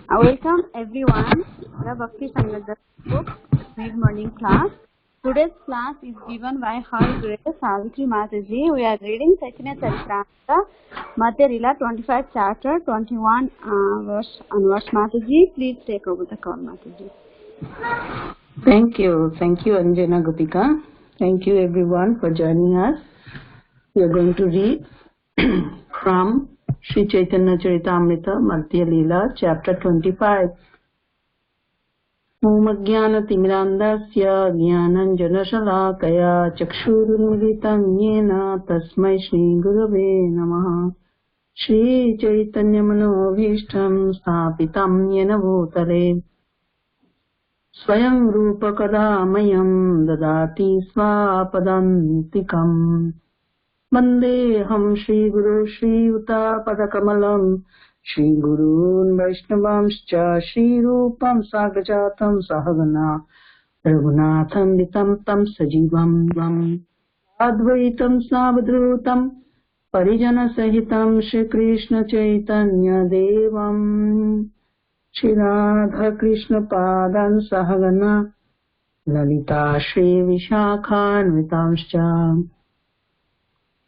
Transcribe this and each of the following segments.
Welcome everyone to the Bhakti Sangat book mid-morning class. Today's class is given by Her Grace Savitiri Mataji. We are reading Caitanya Caritamrta, Madhya Lila 25 chapter 21 verse onwards. Mataji, please take over the call, Mataji. Thank you Anjana Gopika. Thank you everyone for joining us. We are going to read from Sri Caitanya Caritamrta, Madhya Lila, chapter 25. Om Jnana Timirandasya Jnananjana Shalakaya Chakshurunmilitam Yena Tasmai Shri Gurave Namaha. Shri Chaitanya Manobhishtam Sthapitam Yena Bhutale Swayam Rupa Kadamayam Dadati Svapadantikam Vandeham Shri Guru Shri Uta Padakamalam Shri Gurun Vaishnavamscha Shri Rupam Sagajatam Sahagana Raghunatham Vitam Tam Sajivam Advaitam Savadrutam Parijana Sahitam Shri Krishna Chaitanya Devam Shri Radha Krishna Padan Sahagana Lalita Shri Vishakhanvitamscha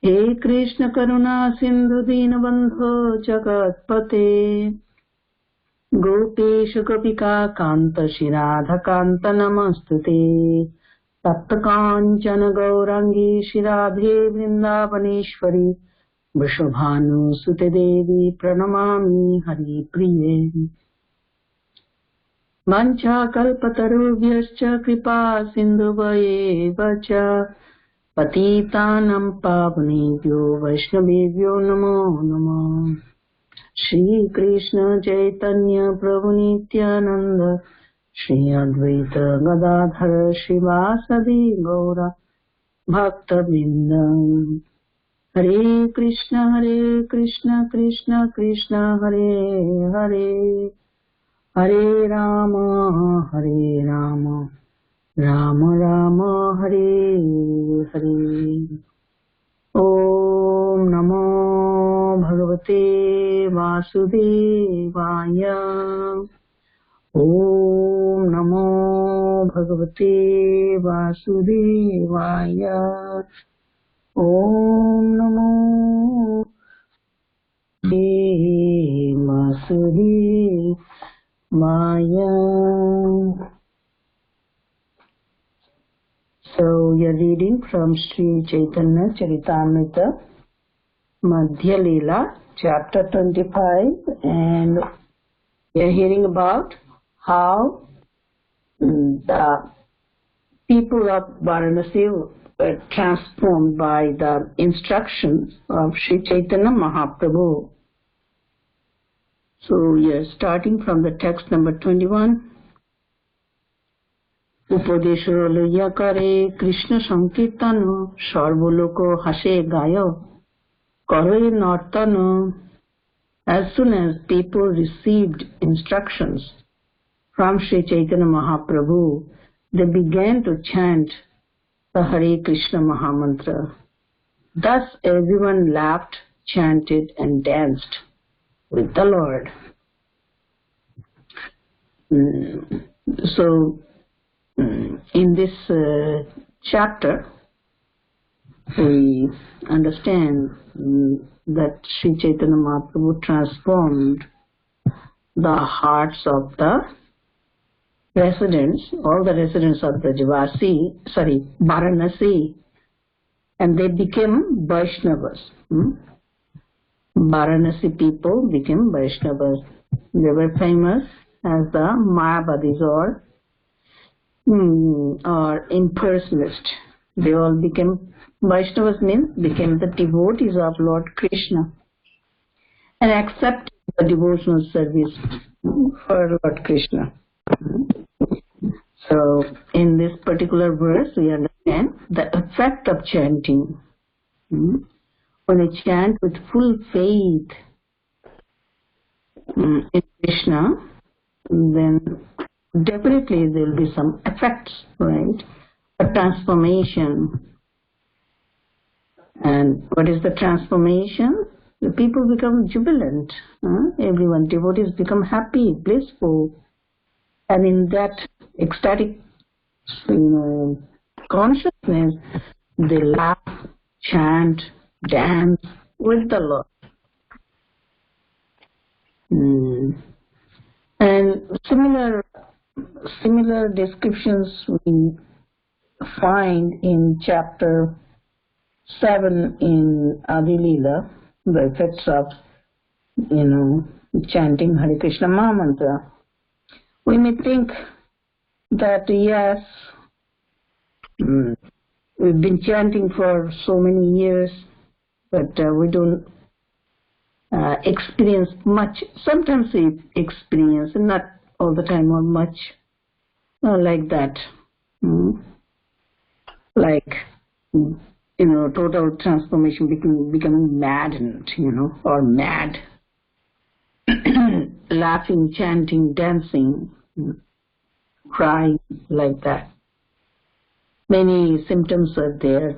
He Krishna Karuna Sindhu Dinabandho Jagatpate Gopesha Gopika Kanta Shri Radha Kanta Namastute Tapta Kanchana Gaurangi Shri Radhe Vrindavaneshwari Vrishabhanu Sute Devi Pranamami Hari Priye Mancha Kalpatarubhyascha Kripa Sindhuvayeva Cha Patitanam Pavanebhyo Vaishnavebhyo Namo Namo. Shri Krishna Chaitanya Prabhu Nityananda Shri Advaita Gadadhara Shivasadi Gaura Bhakta Vrinda. Hare Krishna Krishna Krishna Hare Hare Hare Rama Rama Rama Hare Hare. Om Namo Bhagavate Vasudevaya. Om Namo Bhagavate Vasudevaya. Om Namo Vasudevaya. So we are reading from Sri Caitanya Caritamrta, Madhya Lila, chapter 25, and we are hearing about how the people of Varanasi were transformed by the instructions of Sri Chaitanya Mahaprabhu. So we are starting from the text number 21. Upadesho loya kare Krishna Sankirtano Sarvoloko hase gayo kare nartano. As soon as people received instructions from Sri Chaitanya Mahaprabhu, they began to chant the Hare Krishna Mahamantra. Thus everyone laughed, chanted and danced with the Lord. So in this chapter, we understand that Sri Chaitanya Mahaprabhu transformed the hearts of the residents, all the residents of the Varanasi, and they became Vaishnavas. Varanasi people became Vaishnavas. They were famous as the Mayavadis or impersonalists. They all became Vaishnavas, means became the devotees of Lord Krishna and accepted the devotional service for Lord Krishna. So in this particular verse we understand the effect of chanting. When you chant with full faith in Krishna, then definitely there will be some effects, right? A transformation. And what is the transformation? the people become jubilant. Everyone, devotees become happy, blissful, and in that ecstatic, consciousness, they laugh, chant, dance with the Lord. And similar descriptions we find in chapter 7 in Adi Lila, the effects of chanting Hare Krishna Mahamantra. We may think that yes, we've been chanting for so many years, but we don't experience much. Sometimes we experience, not all the time or much, like that. Like, total transformation, becoming maddened, or mad. Laughing, chanting, dancing, crying, like that. Many symptoms are there,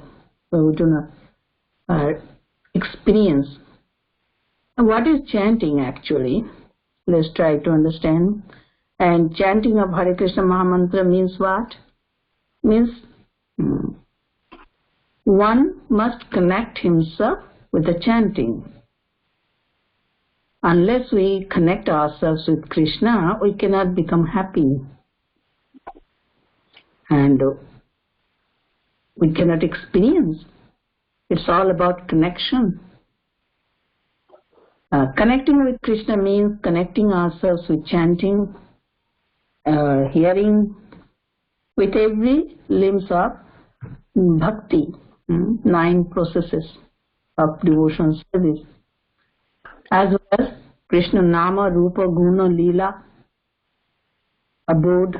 but we do not experience. And what is chanting actually? Let's try to understand. And chanting of Hare Krishna Mahamantra means what? Means one must connect himself with the chanting. Unless we connect ourselves with Krishna, we cannot become happy. And we cannot experience. It's all about connection. Connecting with Krishna means connecting ourselves with chanting, hearing, with every limbs of bhakti, 9 processes of devotional service, as well as Krishna Nama, Rupa, Guna, Lila, Abode,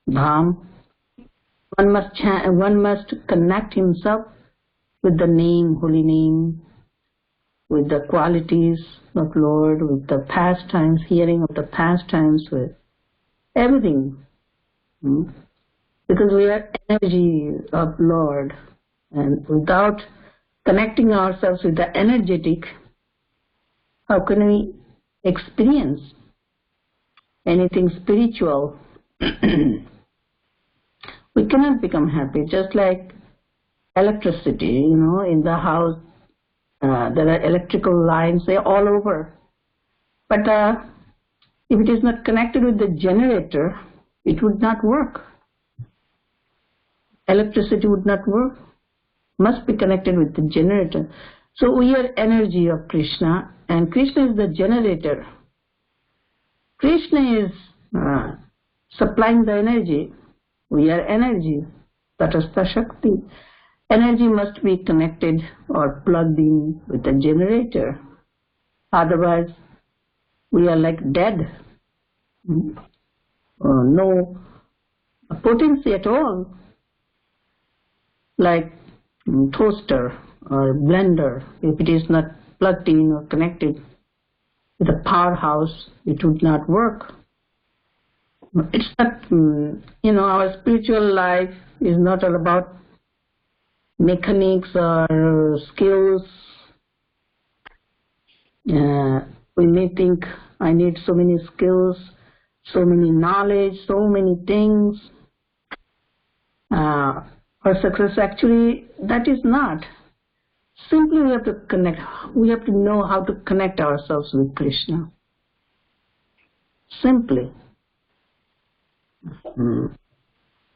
Dham. One must connect himself with the name, holy name, with the qualities of Lord, with the pastimes, hearing of the pastimes, with everything. Because we are energy of Lord, and without connecting ourselves with the energetic, how can we experience anything spiritual? We cannot become happy. Just like electricity, in the house, there are electrical lines, they're all over. But if it is not connected with the generator, it would not work. Electricity would not work. Must be connected with the generator. So we are energy of Krishna, and Krishna is the generator. Krishna is supplying the energy. We are energy, Tatastha Shakti. Energy must be connected or plugged in with the generator. Otherwise, we are like dead. No potency at all. Like toaster or blender, if it is not plugged in or connected with a powerhouse, it would not work. It's not, our spiritual life is not all about mechanics or skills. We may think, I need so many skills, so many knowledge, so many things. For success, actually, that is not. Simply we have to connect. We have to know how to connect ourselves with Krishna. Simply.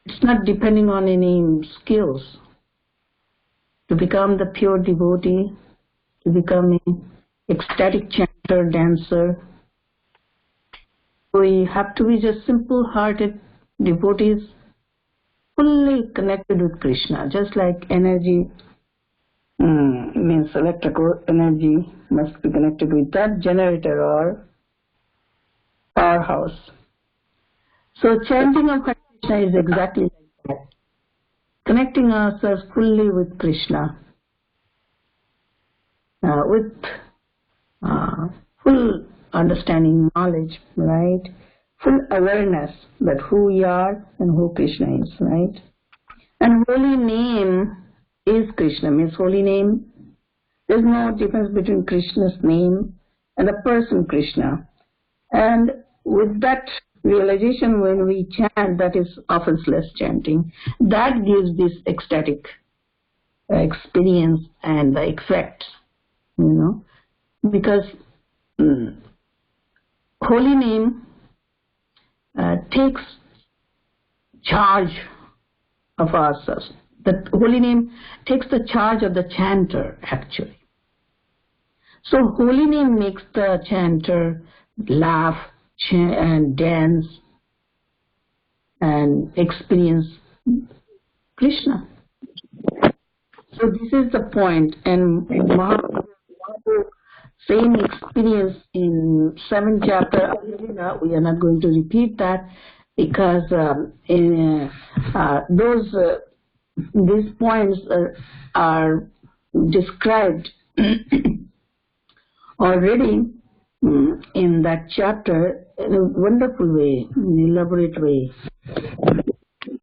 It's not depending on any skills. To become the pure devotee, to become an ecstatic chanter, dancer, we have to be just simple-hearted devotees, fully connected with Krishna. Just like energy means electrical energy must be connected with that generator or powerhouse. So chanting of Hare Krishna is exactly like that. Connecting ourselves fully with Krishna, with full understanding, knowledge, right? Full awareness that who we are and who Krishna is, right? And holy name is Krishna, means holy name There's no difference between Krishna's name and the person Krishna. And with that realization, when we chant, that is offenseless chanting, that gives this ecstatic experience and the effect, because holy name takes charge of ourselves. The holy name takes the charge of the chanter, actually. So holy name makes the chanter laugh and dance and experience Krishna. So this is the point. And Mahaprabhu, same experience in 7th chapter of Lila. We are not going to repeat that because these points are described already in that chapter in a wonderful way, in an elaborate way.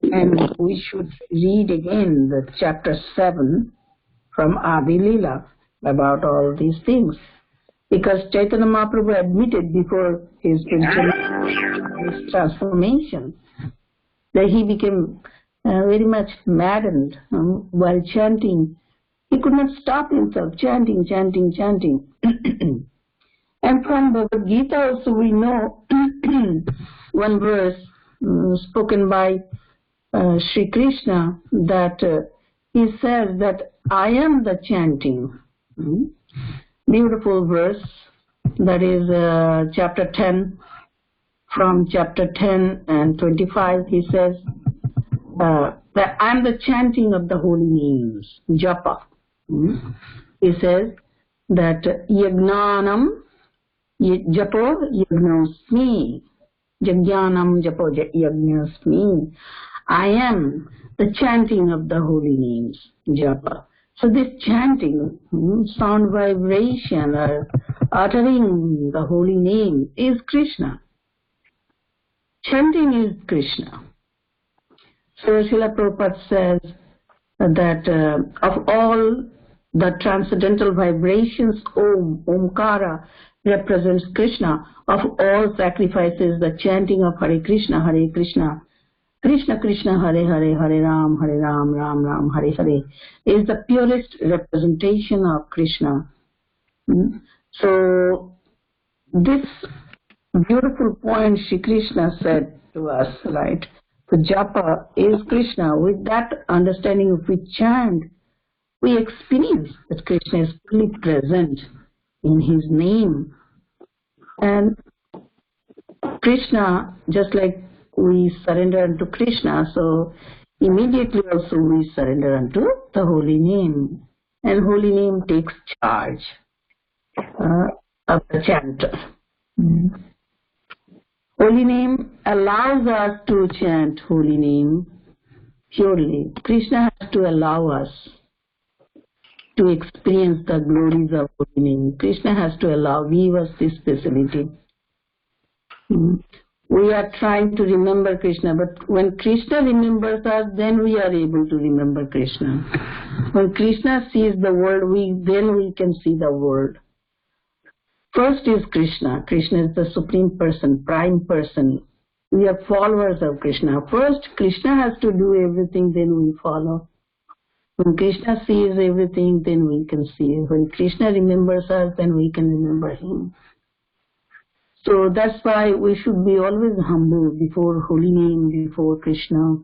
And we should read again the chapter 7 from Adi Lila about all these things. Because Chaitanya Mahaprabhu admitted before his transformation that he became very much maddened while chanting. He could not stop himself, chanting. And from Bhagavad Gita also we know one verse spoken by Sri Krishna that he says that I am the chanting. Beautiful verse, that is chapter 10. From chapter 10 and 25 he says that I am the chanting of the holy names, japa. He says that yagnanam japo yagnosmi, jagyanam japo yagnosmi. I am the chanting of the holy names, japa. So this chanting, sound vibration or uttering the holy name is Krishna. Chanting is Krishna. So Srila Prabhupada says that of all the transcendental vibrations, Omkara represents Krishna. Of all sacrifices, the chanting of Hare Krishna, Krishna Krishna, Hare Hare, Hare Ram, Ram Ram, Hare Hare, is the purest representation of Krishna. So this beautiful point Shri Krishna said to us, right? The japa is Krishna. With that understanding, if we chant, we experience that Krishna is fully present in his name. And Krishna, just like we surrender unto Krishna, so immediately also we surrender unto the holy name. And holy name takes charge of the chanter. Holy name allows us to chant holy name purely. Krishna has to allow us to experience the glories of holy name. Krishna has to give us this facility. We are trying to remember Krishna, but when Krishna remembers us, then we are able to remember Krishna. When Krishna sees the world, then we can see the world. First is Krishna. Krishna is the supreme person, prime person. We are followers of Krishna. First, Krishna has to do everything, then we follow. When Krishna sees everything, then we can see. When Krishna remembers us, then we can remember him. So that's why we should be always humble before holy name, before Krishna,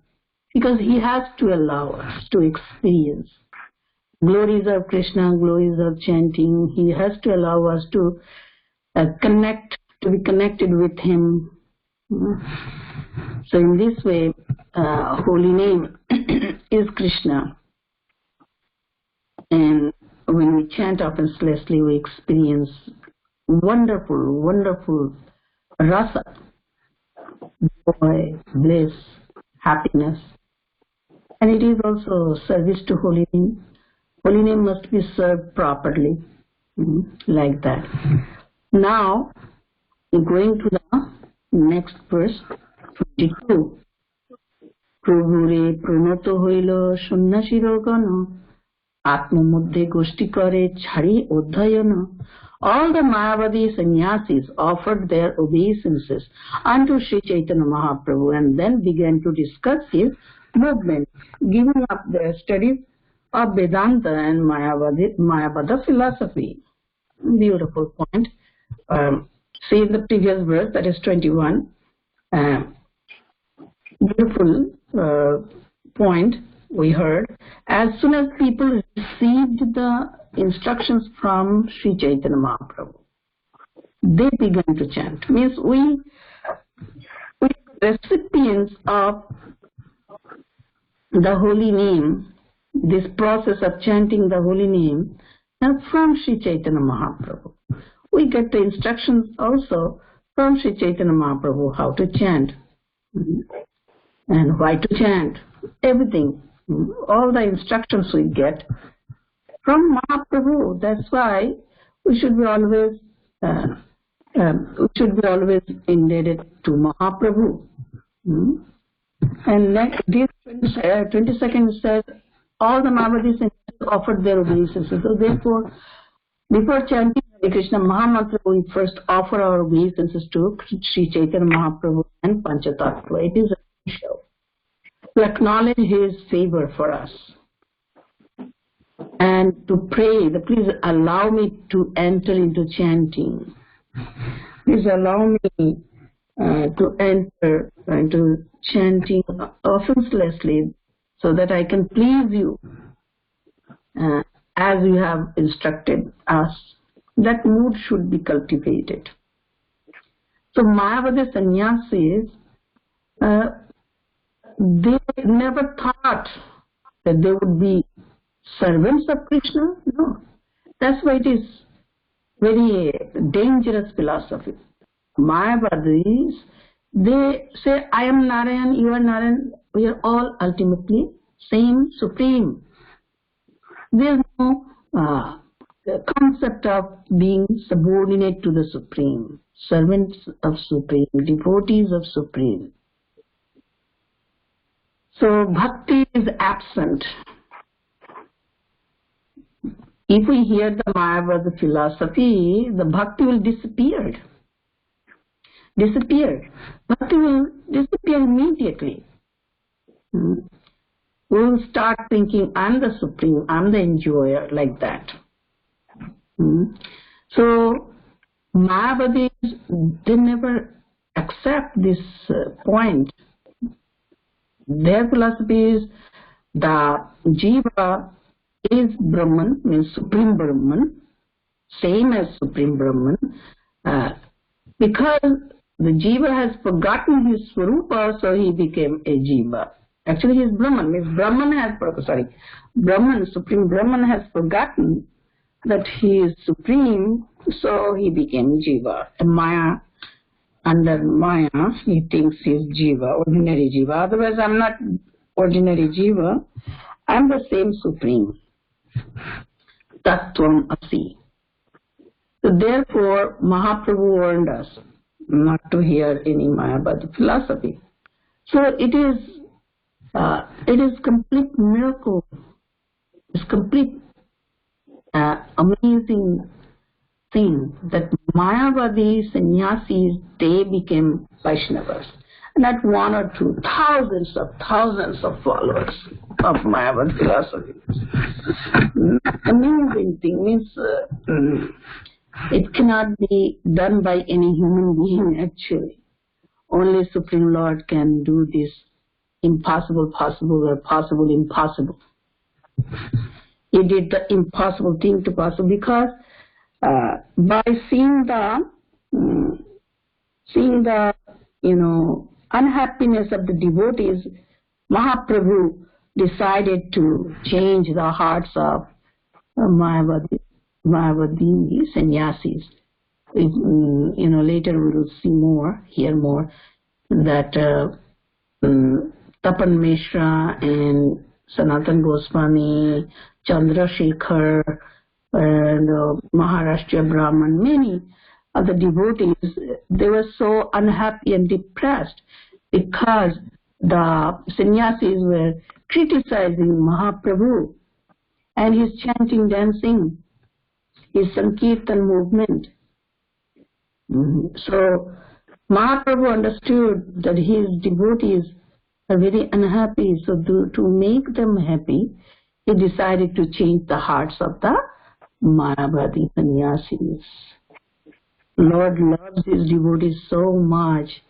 because he has to allow us to experience glories of Krishna, glories of chanting. He has to allow us to be connected with him. So in this way, holy name is Krishna. And when we chant offenselessly, we experience wonderful rasa, joy, bliss, happiness. And it is also service to holy name. Holy name must be served properly, like that. Now, going to the next verse, 22. Prabhure pranoto hoilo shunya shirogano Atmamuddhe Goshtikare Chari Uddhayana. All the Mayavadi sannyasis offered their obeisances unto Sri Chaitanya Mahaprabhu and then began to discuss his movement, giving up their studies of Vedanta and Mayavada philosophy. Beautiful point. See in the previous verse, that is 21. Beautiful point we heard. As soon as people received the instructions from Sri Chaitanya Mahaprabhu, they began to chant. Means we recipients of the holy name, this process of chanting the holy name, and from Sri Chaitanya Mahaprabhu. We get the instructions also from Sri Chaitanya Mahaprabhu how to chant and why to chant, everything. All the instructions we get from Mahaprabhu. That's why we should be always indebted to Mahaprabhu. And next, this 22nd says, all the Mayavadis offered their obeisances. So therefore, before chanting Hare Krishna Mahamantra, we first offer our obeisances to Sri Chaitanya Mahaprabhu and Panchatattva. It is essential to acknowledge his favor for us and to pray. Please allow me to enter into chanting. Please allow me to enter into chanting offenselessly so that I can please you as you have instructed us. That mood should be cultivated. So Mayavadi sannyasis, they never thought that they would be servants of Krishna. No. That's why it is very dangerous philosophy. Mayavadis, they say, I am Narayan, you are Narayan, we are all ultimately same Supreme. There is no concept of being subordinate to the Supreme, servants of Supreme, devotees of Supreme. So bhakti is absent. If we hear the Mayavada philosophy, the bhakti will disappear. Bhakti will disappear immediately. We will start thinking, I'm the Supreme, I'm the enjoyer, like that. So Mayavadis, they never accept this point. Their philosophy is the Jiva is Brahman, means Supreme Brahman, same as Supreme Brahman, because the Jiva has forgotten his Swarupa, so he became a Jiva. Actually he is Brahman, means Brahman, Supreme Brahman has forgotten that he is Supreme, so he became Jiva. And Maya, under Maya, he thinks he is Jiva, ordinary Jiva. Otherwise I am not ordinary Jiva, I am the same Supreme. Tattvam Asi. So therefore Mahaprabhu warned us not to hear any Mayavada philosophy. So it is complete miracle. It's complete amazing thing that Mayavadi sannyasis, they became Vaishnavas. Not one or two, thousands of followers of Mayavada philosophy. Amazing thing, means it cannot be done by any human being actually. Only Supreme Lord can do this impossible possible or possible impossible. He did the impossible thing to possible because by seeing the unhappiness of the devotees, Mahaprabhu decided to change the hearts of Mayavadi sannyasis. Later we will see hear more, that Tapan Mishra and Sanatan Goswami, Chandrasekhar, and Maharashtra Brahman, many of the devotees, they were so unhappy and depressed because the sannyasis were criticizing Mahaprabhu and his chanting, dancing, his Sankirtan movement. So Mahaprabhu understood that his devotees are very unhappy, so to make them happy, he decided to change the hearts of the Mayavadi sannyasis. Lord loves his devotees so much.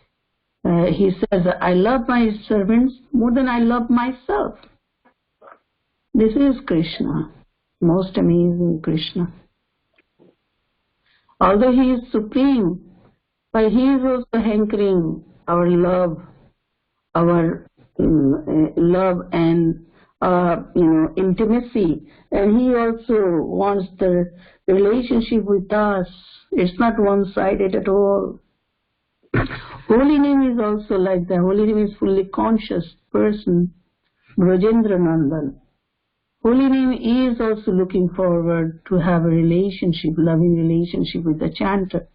He says, I love my servants more than I love myself. This is Krishna, most amazing Krishna. Although he is supreme, but he is also hankering our love and intimacy, and he also wants the relationship with us. It's not one-sided at all. Holy name is also like that. Holy name is fully conscious person, Brajendra Nandan. Holy name is also looking forward to have a relationship, loving relationship with the chanter,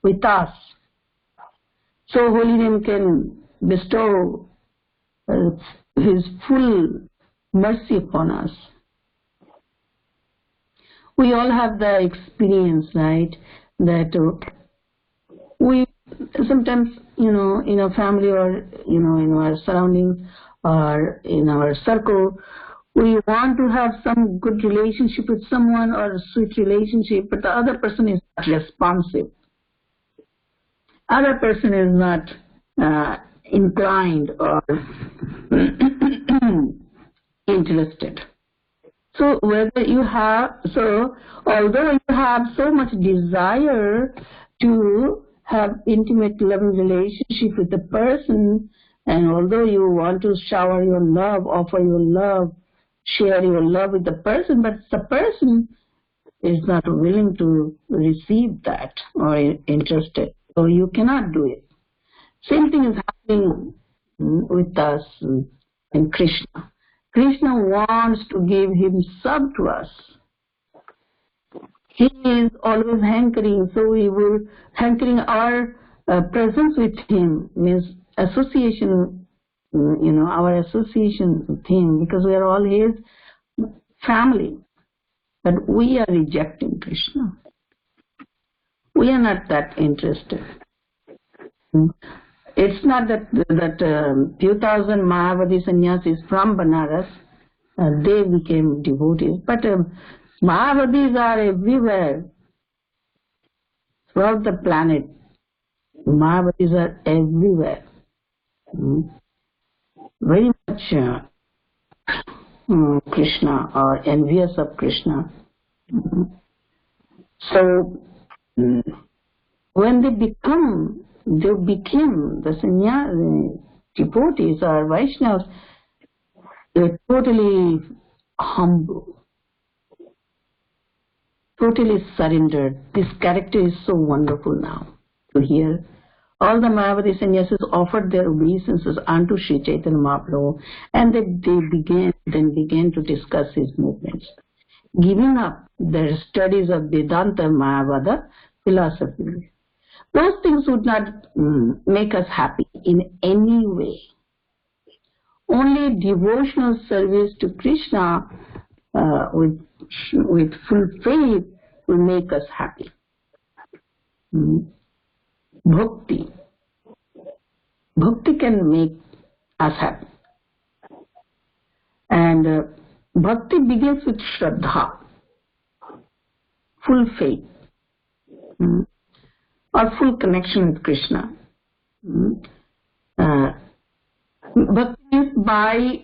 with us. So Holy name can bestow his full mercy upon us. We all have the experience, right, that we sometimes, in a family or, in our surroundings or in our circle, we want to have some good relationship with someone or a sweet relationship, but the other person is not responsive. Other person is not inclined or interested. So although you have so much desire to have intimate loving relationship with the person, and although you want to shower your love, offer your love, share your love with the person, but the person is not willing to receive that or interested, so you cannot do it. Same thing is happening with us and Krishna. Krishna wants to give himself to us. He is always hankering, so we will hankering our presence with him, means association, our association with him, because we are all his family. But we are rejecting Krishna. We are not that interested. It's not that few thousand Mayavadi sannyasis from Banaras, they became devotees, but Mayavadis are everywhere throughout the planet. Mayavadis are everywhere. Very much Krishna or envious of Krishna. So when they became the sannyas, devotees or Vaishnavas, they're totally humble, totally surrendered. This character is so wonderful now to hear. All the Mayavadi sannyasis offered their obeisances unto Sri Chaitanya Mahaprabhu, and they began to discuss his movements, giving up their studies of Vedanta Mayavada philosophy. Those things would not make us happy in any way. Only devotional service to Krishna with full faith will make us happy. Bhakti can make us happy. And bhakti begins with Shraddha, full faith, or full connection with Krishna. Bhakti is by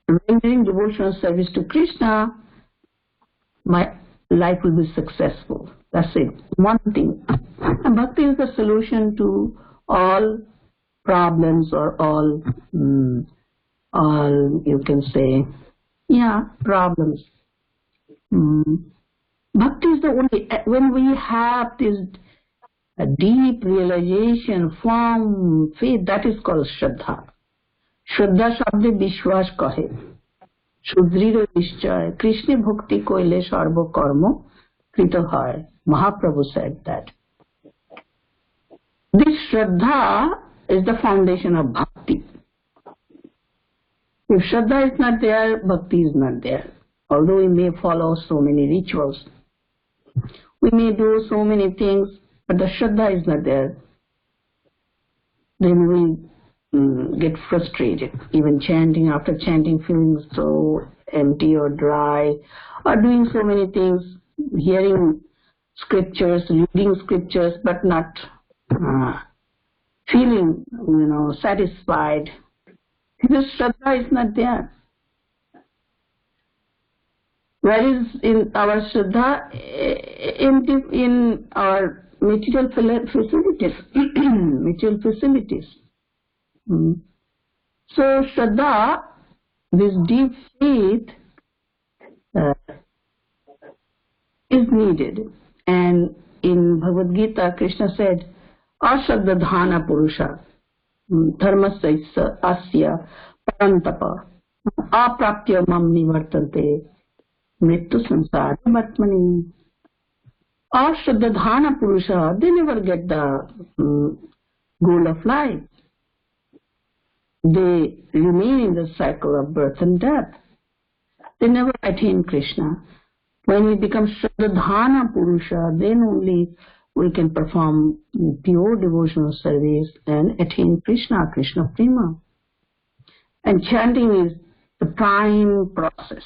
rendering devotional service to Krishna, my life will be successful. That's it. One thing. And bhakti is the solution to all problems or all you can say, problems. Bhakti is the only, when we have this deep realization, firm faith, that is called Shraddha. Shraddha Shabde Vishwas Kahe. Shudriro Nishchay. Krishna Bhakti Koile Sarva Karma Krita Hai. Mahaprabhu said that. This Shraddha is the foundation of Bhakti. If Shraddha is not there, Bhakti is not there. Although we may follow so many rituals, we may do so many things, but the Shraddha is not there. Then we get frustrated. Even chanting, after chanting, feeling so empty or dry, or doing so many things, hearing scriptures, reading scriptures, but not feeling, satisfied. Because Shraddha is not there. Where is in our Shraddha? In our material facilities. Material facilities. So Shraddha, this deep faith is needed. And in Bhagavad Gita, Krishna said, Ashraddhadhana Purusha Dharmasya Asya Parantapa Apraptya Mam Nivartante Mrittu Samsara Matmani. Ashraddhadhana Purusha, they never get the goal of life. They remain in the cycle of birth and death. They never attain Krishna. When we become Shraddhadhana Purusha, then only we can perform pure devotional service and attain Krishna, Krishna Prema. And chanting is the prime process.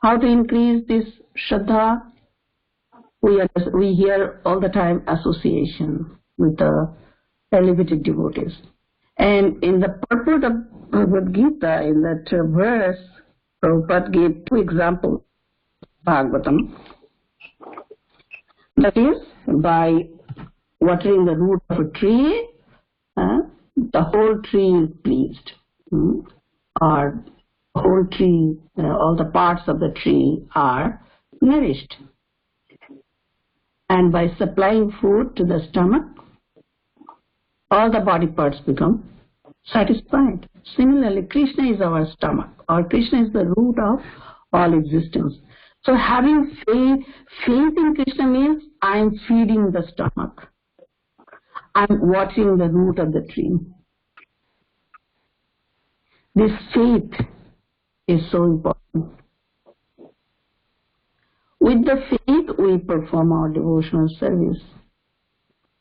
How to increase this Shraddha? We hear all the time association with the elevated devotees. And in the purport of Bhagavad Gita, in that verse, Prabhupada gave two examples, Bhagavatam. That is, by watering the root of a tree, the whole tree is pleased. Or the whole tree, all the parts of the tree are nourished. And by supplying food to the stomach, all the body parts become satisfied. Similarly, Krishna is our stomach, or Krishna is the root of all existence. So having faith in Krishna means I am feeding the stomach. I am watering the root of the tree. This faith is so important. With the faith, we perform our devotional service.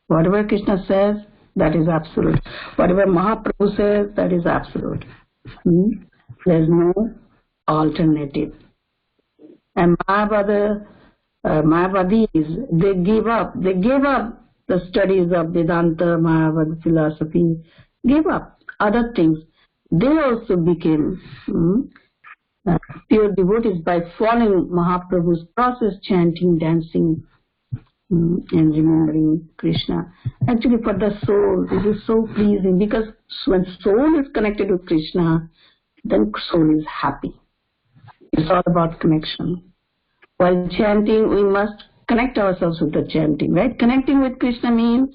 Whatever Krishna says, that is absolute. Whatever Mahaprabhu says, that is absolute. There is no alternative. And Mayavadis, they gave up the studies of Vedanta, Mayavad philosophy, gave up other things. They also became pure devotees by following Mahaprabhu's process, chanting, dancing, and remembering Krishna. Actually, for the soul, it is so pleasing, because when soul is connected with Krishna, then soul is happy. It's all about connection. While chanting, we must connect ourselves with the chanting, right? Connecting with Krishna means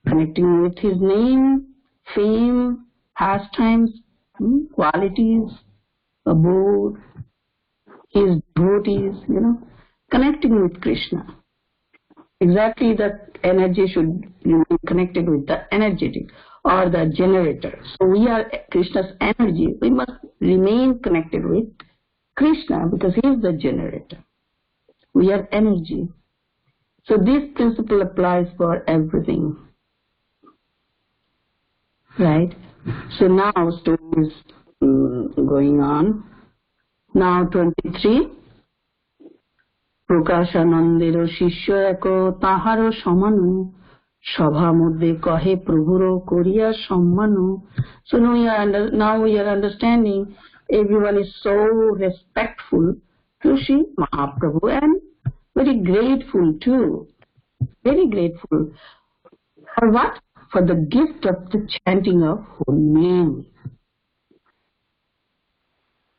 connecting with his name, fame, pastimes, qualities, abode, his devotees, connecting with Krishna. Exactly, that energy should remain connected with the energetic or the generator. So we are Krishna's energy. We must remain connected with Krishna because he is the generator. We are energy. So this principle applies for everything. Right? So now story is going on. Now 23. প্রকাশানন্দের শিষ্য এক তাহার সমান সভা মধ্যে কহে প্রভুর করিয়া সম্মান. So now we are understanding everyone is so respectful to Sri Mahaprabhu and very grateful too. Very grateful. For what? For the gift of the chanting of holy name.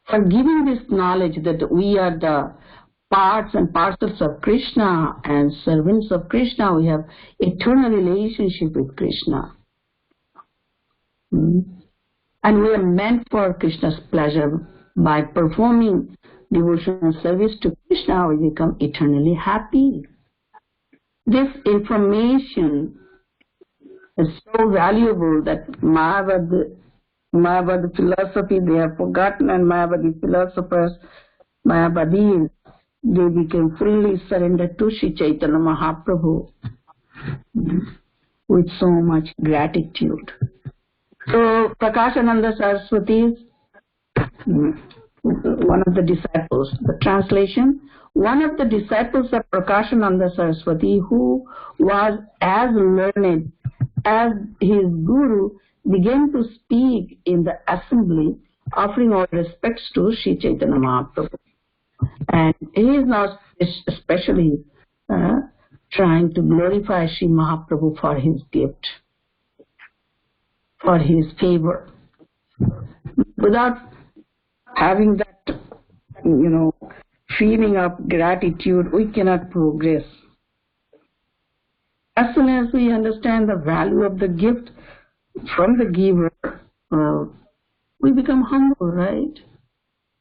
For giving this knowledge that we are the parts and parcels of Krishna and servants of Krishna, we have eternal relationship with Krishna. And we are meant for Krishna's pleasure. By performing devotional service to Krishna, we become eternally happy. This information is so valuable that Mayavad Mayavadi philosophy they have forgotten, and Mayavadi philosophers, Mayavadis, they became fully surrendered to Sri Chaitanya Mahaprabhu with so much gratitude. So Prakashananda Saraswati is one of the disciples. The translation, one of the disciples of Prakashananda Saraswati, who was as learned as his guru, began to speak in the assembly, offering all respects to Sri Chaitanya Mahaprabhu. And he is now especially trying to glorify Sri Mahaprabhu for his gift, for his favor. Without having that, feeling of gratitude, we cannot progress. As soon as we understand the value of the gift from the giver, we become humble, right?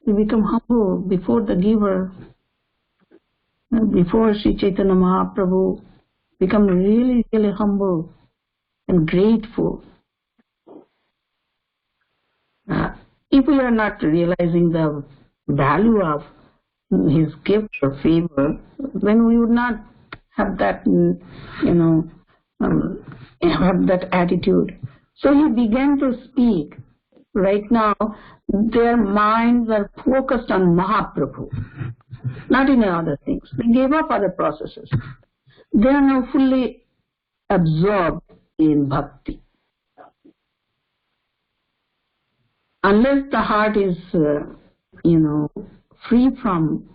We become humble before the giver, before Sri Chaitanya Mahaprabhu, become really, really humble and grateful. If we are not realizing the value of his gift or favor, then we would not have that, have that attitude. So he began to speak. Right now, their minds are focused on Mahaprabhu, not in other things. They gave up other processes. They are now fully absorbed in bhakti. Unless the heart is, free from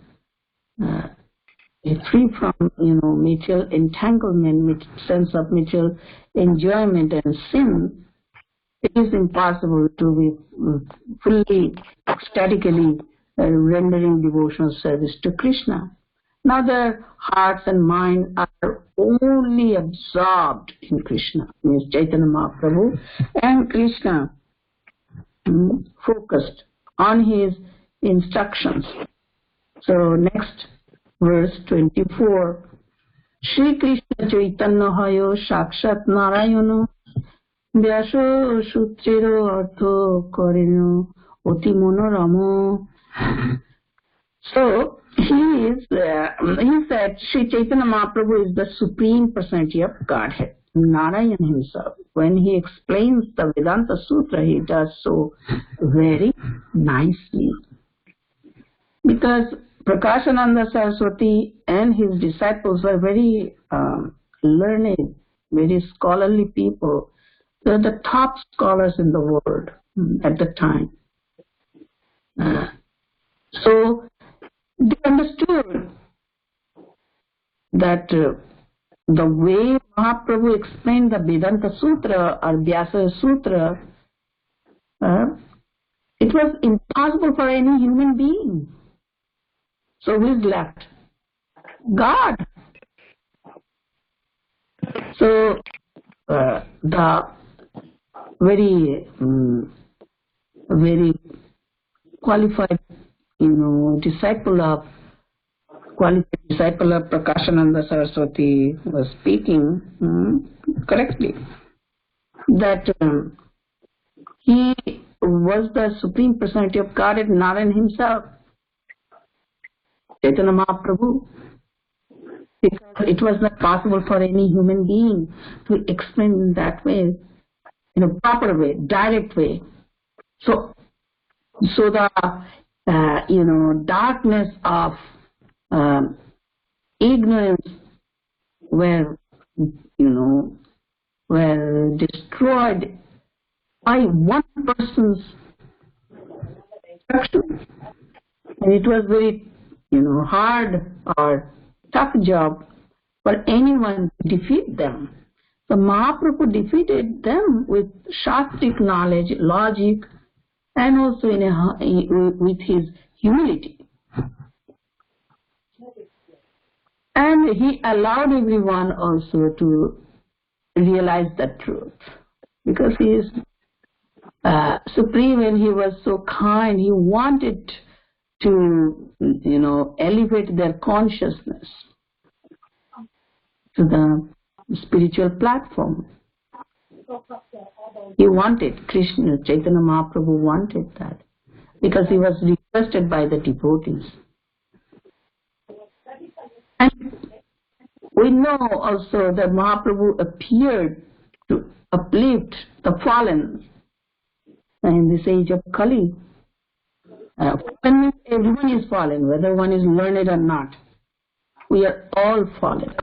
mutual entanglement, sense of mutual enjoyment and sin, it is impossible to be fully, ecstatically rendering devotional service to Krishna. Now their hearts and minds are only absorbed in Krishna, means Chaitanya Mahaprabhu, and Krishna focused on his instructions. So next, verse 24. Shri Krishna Chaitanya Hayo Shakshat Narayana Vyasho Sutriro Artho Karino Oti Monoramo. So he said Sri Chaitanya Mahaprabhu is the Supreme Personality of Godhead, Narayan himself. When he explains the Vedanta Sutra, he does so very nicely. Because Prakashananda Saraswati and his disciples were very learned, very scholarly people. They were the top scholars in the world at the time. So they understood that the way Mahaprabhu explained the Vedanta Sutra or Vyasa Sutra, it was impossible for any human being. So who is left? God. So the very qualified, disciple of Prakashananda Saraswati was speaking correctly that he was the Supreme Personality of Godhead, Narayan himself, Chaitanya Mahaprabhu, because it was not possible for any human being to explain in that way, in a proper way, direct way. So the darkness of ignorance were destroyed by one person's instruction, and it was very hard or tough job for anyone to defeat them. So Mahaprabhu defeated them with Shastric knowledge, logic, and also with his humility. And he allowed everyone also to realize the truth. Because he is supreme and he was so kind, he wanted to, elevate their consciousness to the spiritual platform. He wanted, Krishna, Chaitanya Mahaprabhu wanted that because he was requested by the devotees. And we know also that Mahaprabhu appeared to uplift the fallen in this age of Kali. Fallen means everyone is fallen, whether one is learned or not. We are all fallen.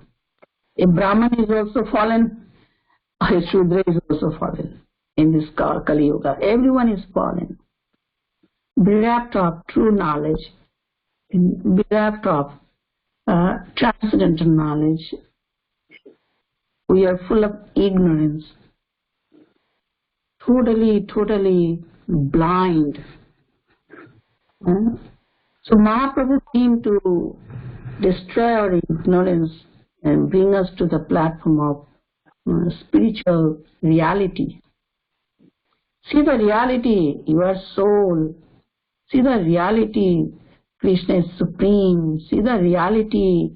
A Brahman is also fallen, a Shudra is also fallen in this Kali Yuga. Everyone is fallen. Bereft of true knowledge, bereft of transcendental knowledge. We are full of ignorance. Totally blind. So Mahaprabhu came to destroy our ignorance and bring us to the platform of spiritual reality. See the reality, your soul. See the reality, Krishna is supreme. See the reality,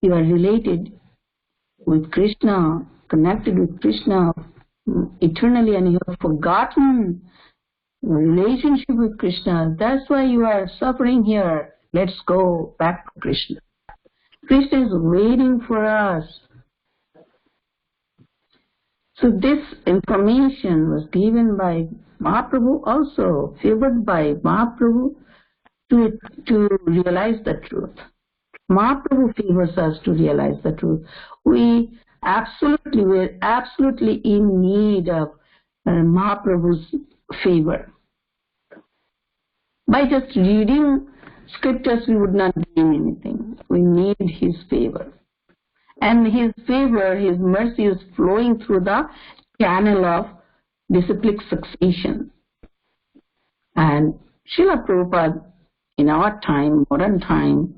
you are related with Krishna, connected with Krishna eternally, and you have forgotten relationship with Krishna. That's why you are suffering here. Let's go back to Krishna. Krishna is waiting for us. So this information was given by Mahaprabhu also, favored by Mahaprabhu to realize the truth. Mahaprabhu favors us to realize the truth. We're absolutely in need of Mahaprabhu's favor. By just reading scriptures, we would not gain anything. We need his favor. And his favor, his mercy is flowing through the channel of disciplic succession. And Srila Prabhupada, in our time, modern time,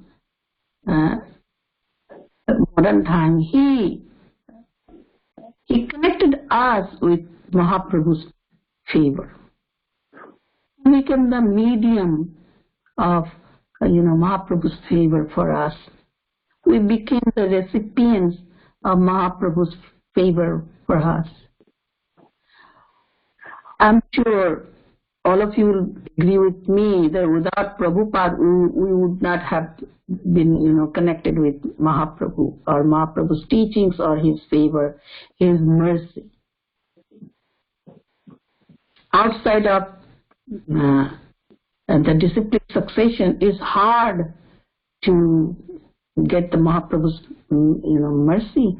he connected us with Mahaprabhu's favor. We became the medium of Mahaprabhu's favor for us. We became the recipients of Mahaprabhu's favor for us. I'm sure all of you will agree with me that without Prabhupada, we would not have been, connected with Mahaprabhu or Mahaprabhu's teachings or his favor, his mercy. Outside of the disciplic succession, it's hard to get the Mahaprabhu's, mercy.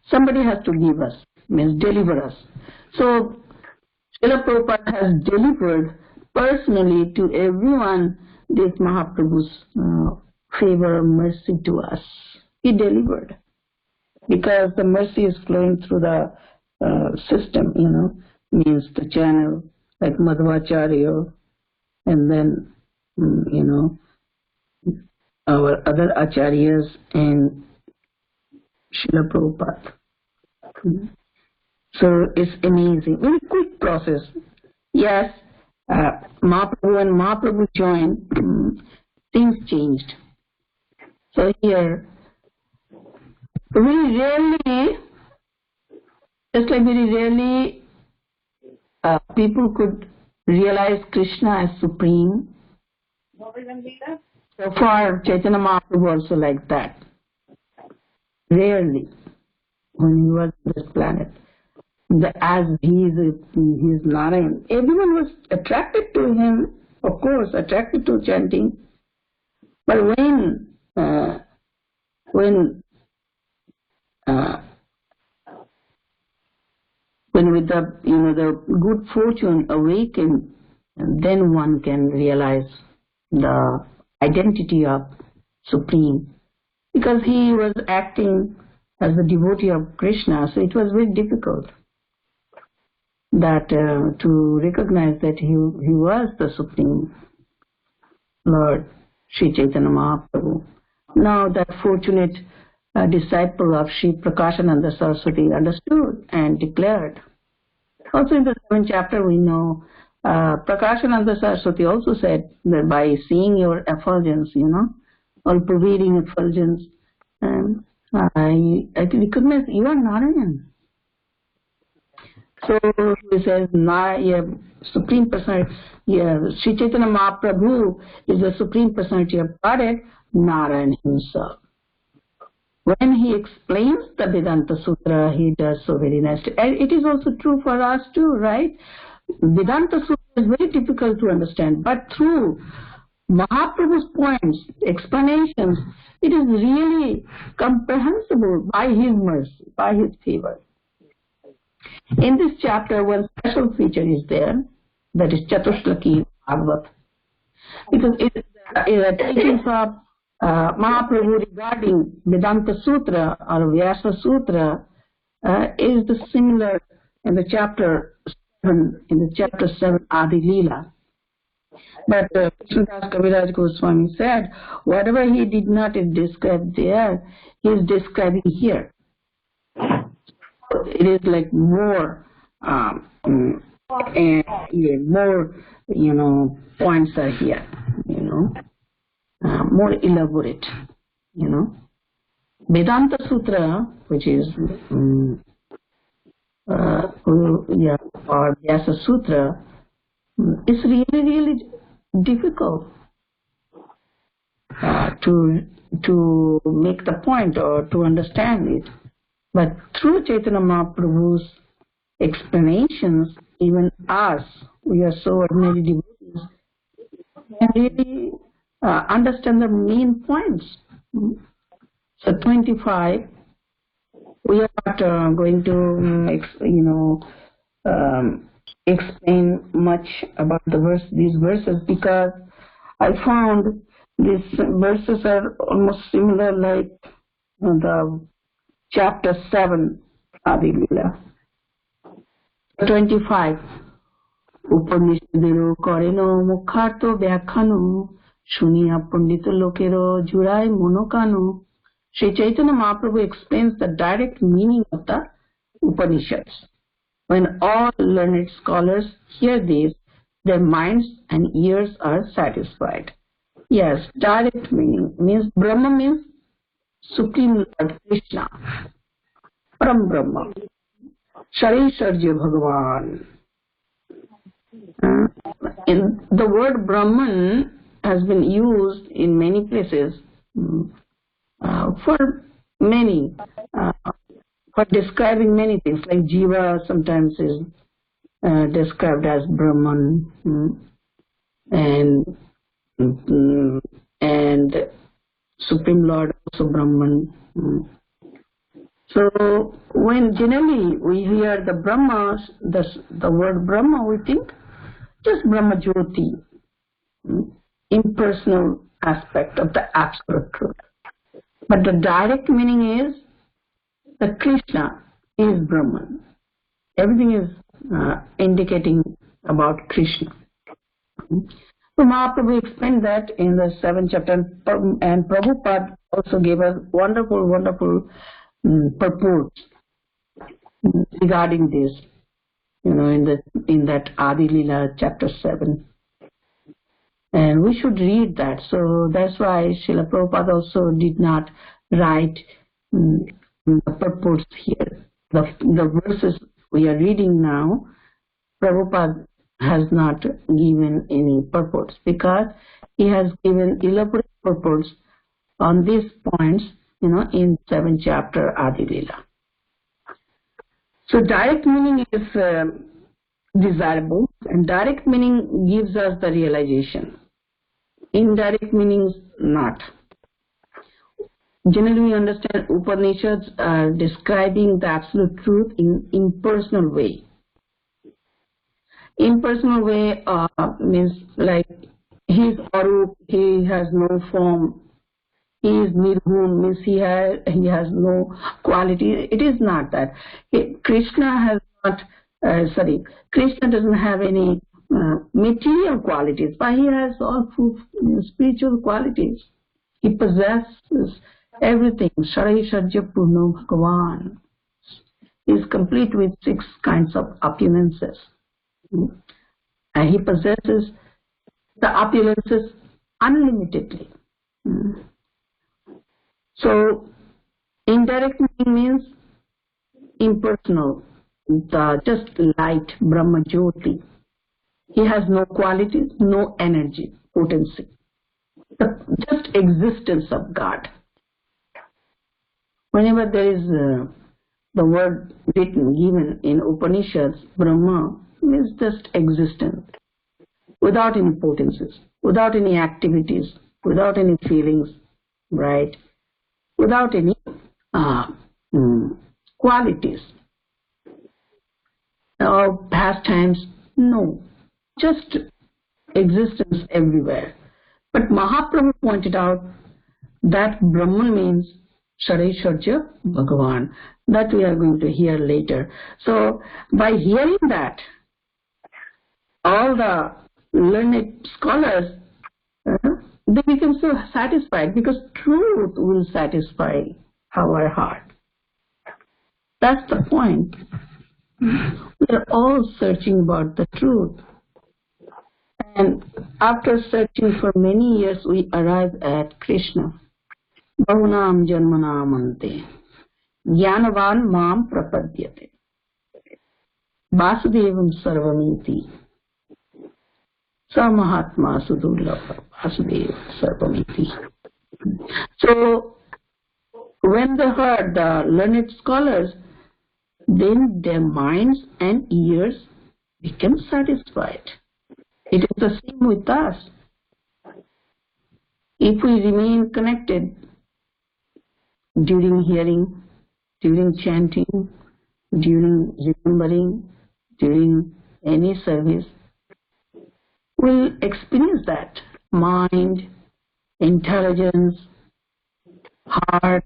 Somebody has to give us, means deliver us. So, Srila Prabhupada has delivered personally to everyone this Mahaprabhu's favor, mercy to us. He delivered. Because the mercy is flowing through the system, means the channel, like Madhvacharya, and then, our other acharyas and Srila Prabhupada. So it's amazing. Very quick process. Yes, Mahaprabhu and Mahaprabhu joined, things changed. So here, very rarely, people could realize Krishna as supreme. So far, Chaitanya Mahaprabhu also like that. Rarely, when he was on this planet. As he is Narayan. Everyone was attracted to him, of course, attracted to chanting. But when with the good fortune awakened, then one can realize the identity of Supreme. Because he was acting as a devotee of Krishna, so it was very difficult that to recognize that he was the Supreme Lord, Sri Chaitanya Mahaprabhu. Now that fortunate disciple of Sri Prakashananda Saraswati understood and declared. Also in the 7th chapter we know Prakashananda Saraswati also said that by seeing your effulgence, all pervading effulgence, I recognize you are Narayan. So he says, Supreme Personality, Sri Chaitanya Mahaprabhu is the Supreme Personality of Godhead, Narayan himself. When he explains the Vedanta Sutra, he does so very nicely. And it is also true for us too, right? Vedanta Sutra is very difficult to understand, but through Mahaprabhu's points, explanations, it is really comprehensible by his mercy, by his favor. In this chapter, one special feature is there, that is Chatushlaki Bhagavat, because it is the teachings of Mahaprabhu regarding Vedanta Sutra or Vyasa Sutra is the similar in the chapter 7, Adi Lila. But Krishnadas Kaviraj Goswami said, whatever he did not describe there, he is describing here. It is like more, and more, points are here, more elaborate, Vedanta Sutra, which is, or Vyasa Sutra, is really, really difficult to make the point or to understand it. But through Chaitanya Mahaprabhu's explanations, even us, we are so ordinary devotees, can really understand the main points. So 25, we are not going to, explain much about these verses, because I found these verses are almost similar like the chapter 7, Adi Lila. 25. Upanishadero koreno mukharto vyakhano shuniya pandita lokero jurai monokano. Sri Chaitanya Mahaprabhu explains the direct meaning of the Upanishads. When all learned scholars hear this, their minds and ears are satisfied. Yes, direct meaning means Brahma means Supreme Lord Krishna, Param Brahma, Sharisharja Bhagavan. The word Brahman has been used in many places for describing many things, like Jiva sometimes is described as Brahman, and Supreme Lord also Brahman. So when generally we hear the Brahma, the word Brahma, we think just Brahma Jyoti, impersonal aspect of the absolute truth. But the direct meaning is that Krishna is Brahman. Everything is indicating about Krishna. So Mahaprabhu explained that in the 7th chapter, and Prabhupada also gave us wonderful purports regarding this, in that Adi Lila chapter 7. And we should read that. So that's why Srila Prabhupada also did not write the purports here. The verses we are reading now, Prabhupada has not given any purports, because he has given elaborate purports on these points, in 7th chapter Adi Lila. So direct meaning is desirable, and direct meaning gives us the realization. Indirect meanings not. Generally, we understand Upanishads are describing the absolute truth in impersonal way. Impersonal way means like he is Arup, he has no form. He is Nirgun, means he has no quality. It is not that. Krishna doesn't have any material qualities, but he has all spiritual qualities. He possesses everything. Sharisharja Purno Bhagavan. He is complete with 6 kinds of opulences. And he possesses the opulences unlimitedly. So, indirect meaning means impersonal, the just light, Brahma Jyoti. He has no qualities, no energy, potency. The just existence of God. Whenever there is the word written, given in Upanishads, Brahma means just existence, without any potencies, without any activities, without any feelings, right? Without any qualities or pastimes, no, just existence everywhere. But Mahaprabhu pointed out that Brahman means Sareshwarja Bhagavan. That we are going to hear later. So by hearing that, all the learned scholars, they become so satisfied because truth will satisfy our heart. That's the point. We are all searching about the truth. And after searching for many years, we arrive at Krishna. Bahunam janmanam ante. Jnanavan mam prapadyate. Vasudevam sarvamiti. Sa Mahatma Sudurlabha. Vasudevam sarvamiti. So, when they heard the learned scholars, then their minds and ears became satisfied. It is the same with us. If we remain connected during hearing, during chanting, during remembering, during any service, we'll experience that. Mind, intelligence, heart,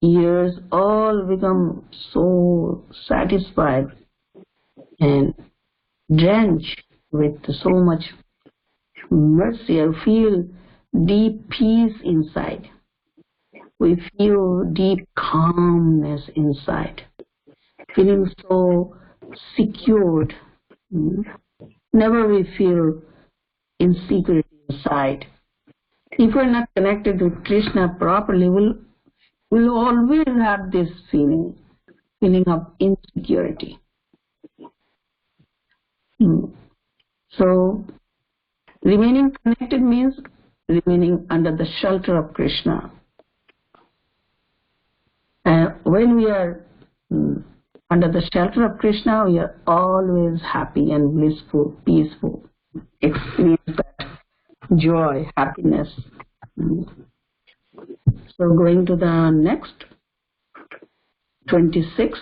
ears all become so satisfied and drenched with so much mercy. I feel deep peace inside. We feel deep calmness inside, feeling so secured. Never we feel insecurity inside. If we're not connected to Krishna properly, we'll always have this feeling of insecurity. So, remaining connected means remaining under the shelter of Krishna. When we are under the shelter of Krishna, we are always happy and blissful, peaceful, experience that joy, happiness. So going to the next, 26.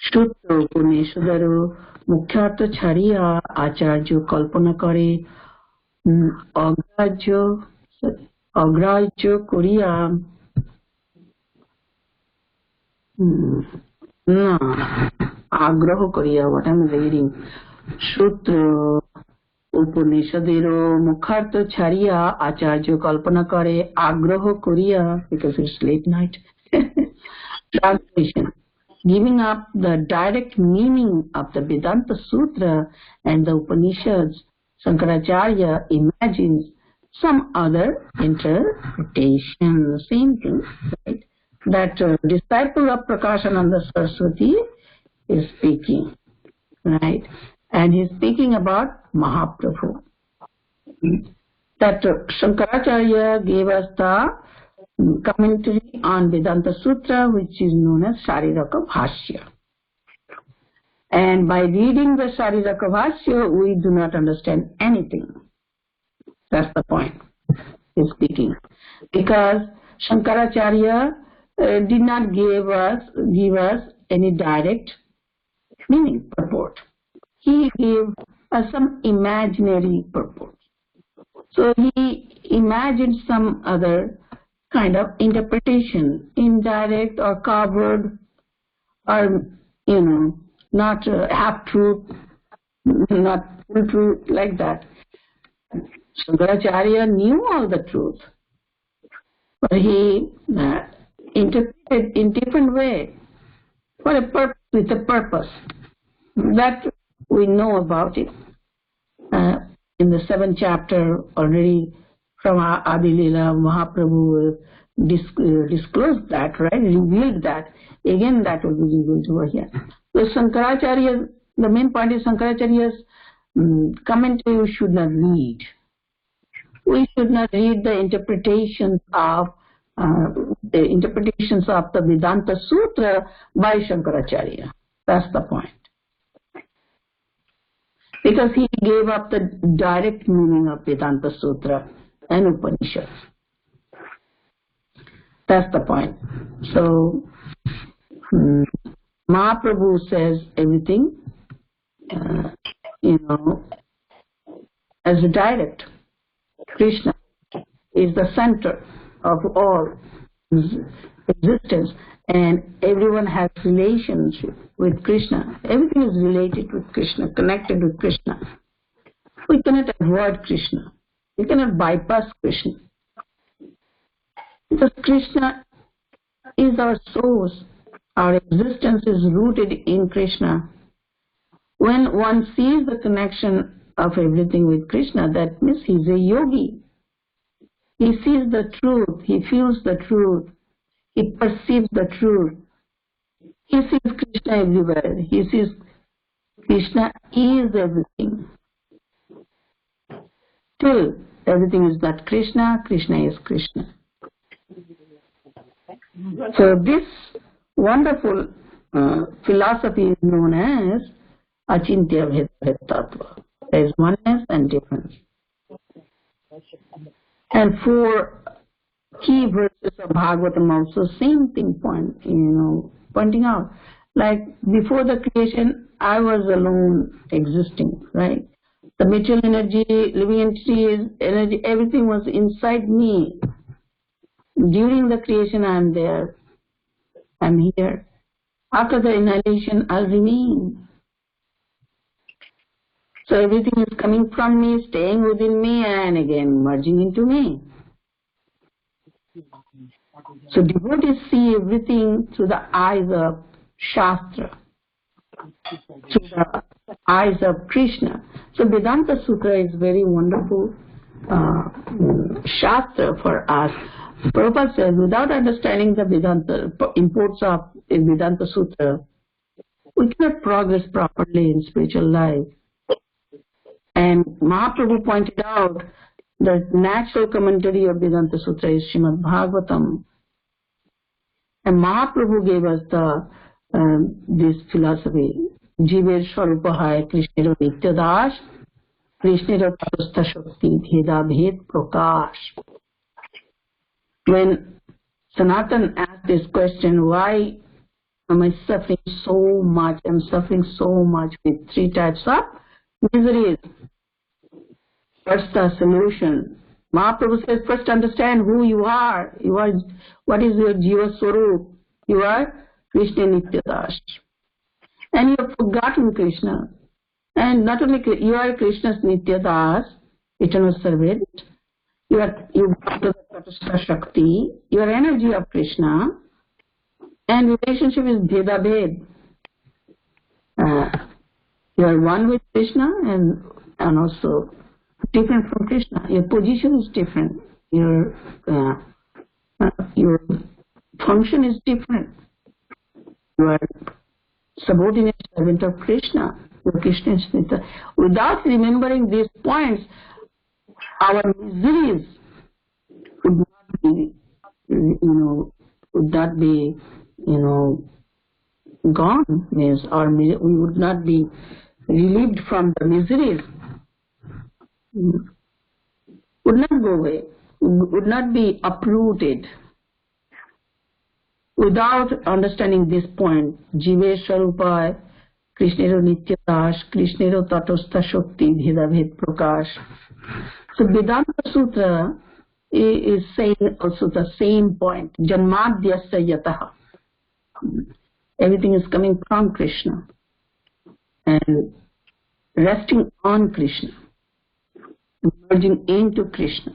Shruto Puneshadaru Mukhyartha Chariya Acharya Kalpana Kare Agrajya Kuriya Agraho Kuriya, what I'm reading. Shruto Upanishadero Mukhyartha Chariya Acharya Kalpana Kare Agraho Kuriya, because it's late night. Translation: giving up the direct meaning of the Vedanta Sutra and the Upanishads, Shankaracharya imagines some other interpretation. Same thing, right? That disciple of Prakashananda Saraswati is speaking, right? And he's speaking about Mahaprabhu. That Shankaracharya gave us the commentary on Vedanta Sutra, which is known as Shariraka Bhashya. And by reading the Shariraka Bhashya, we do not understand anything. That's the point he's speaking. Because Shankaracharya did not give us any direct meaning, purport. He gave us some imaginary purport. So he imagined some other kind of interpretation, indirect or covered, or not half truth, not full truth, like that. Shankaracharya knew all the truth, but he interpreted in different way for a purpose, with a purpose that we know about it. In the 7th chapter already, from Adi Lila, Mahaprabhu disclosed that, right? Revealed that. Again, that will be revealed over here. So Shankaracharya, the main point is Shankaracharya's commentary we should not read. We should not read the interpretations of the Vedanta Sutra by Shankaracharya. That's the point. Because he gave up the direct meaning of Vedanta Sutra and Upanishads. That's the point. So, Mahaprabhu says everything, as a direct. Krishna is the center of all existence, and everyone has relationship with Krishna. Everything is related with Krishna, connected with Krishna. We cannot avoid Krishna. We cannot bypass Krishna. Because Krishna is our source. Our existence is rooted in Krishna. When one sees the connection of everything with Krishna, that means he's a yogi. He sees the truth, he feels the truth, he perceives the truth. He sees Krishna everywhere. He sees Krishna is everything. Till everything is not Krishna, Krishna is Krishna. So this wonderful philosophy is known as Achintya Bhed Tattva. There is oneness and difference. And for key verses of Bhagavatam also same thing pointing out. Like before the creation, I was alone existing, right? The material energy, living entity, energy, everything was inside me. During the creation, I am there. I am here. After the annihilation, I'll remain. So everything is coming from me, staying within me, and again merging into me. So devotees see everything through the eyes of Shastra, through the eyes of Krishna. So Vedanta Sutra is very wonderful Shastra for us. Prabhupada says, without understanding the Vedanta, imports of Vedanta Sutra, we cannot progress properly in spiritual life. And Mahaprabhu pointed out the natural commentary of Vedanta Sutra is Srimad Bhagavatam. And Mahaprabhu gave us this philosophy. Jiver Swarupahaya Krishnero Nityadash, Krishnero Tatastha Shakti Bheda Bhed Prakash. When Sanatan asked this question, why am I suffering so much? I'm suffering so much with three types of miseries. What's the solution? Mahaprabhu says, first understand who you are. What is your Jiva Swarup? You are Krishna Nityadas. And you have forgotten Krishna. And not only you are Krishna's Nityadas, eternal servant, you are the Tatastha Shakti, you are energy of Krishna, and relationship is Bheda Bhed. You are one with Krishna and also different from Krishna. Your position is different. Your function is different. You are subordinate servant of Krishna. Your Krishna is Nitya. Without remembering these points, our miseries would not be gone. Means we would not be relieved from the miseries. Would not go away, would not be uprooted. Without understanding this point, Jive Swarupa, Krishnero Nityadas, Krishnero Tatastha Shakti, Bheda Bhed Prakash. So Vedanta Sutra is saying also the same point. Janmadhyasya yataha. Everything is coming from Krishna and resting on Krishna, merging into Krishna.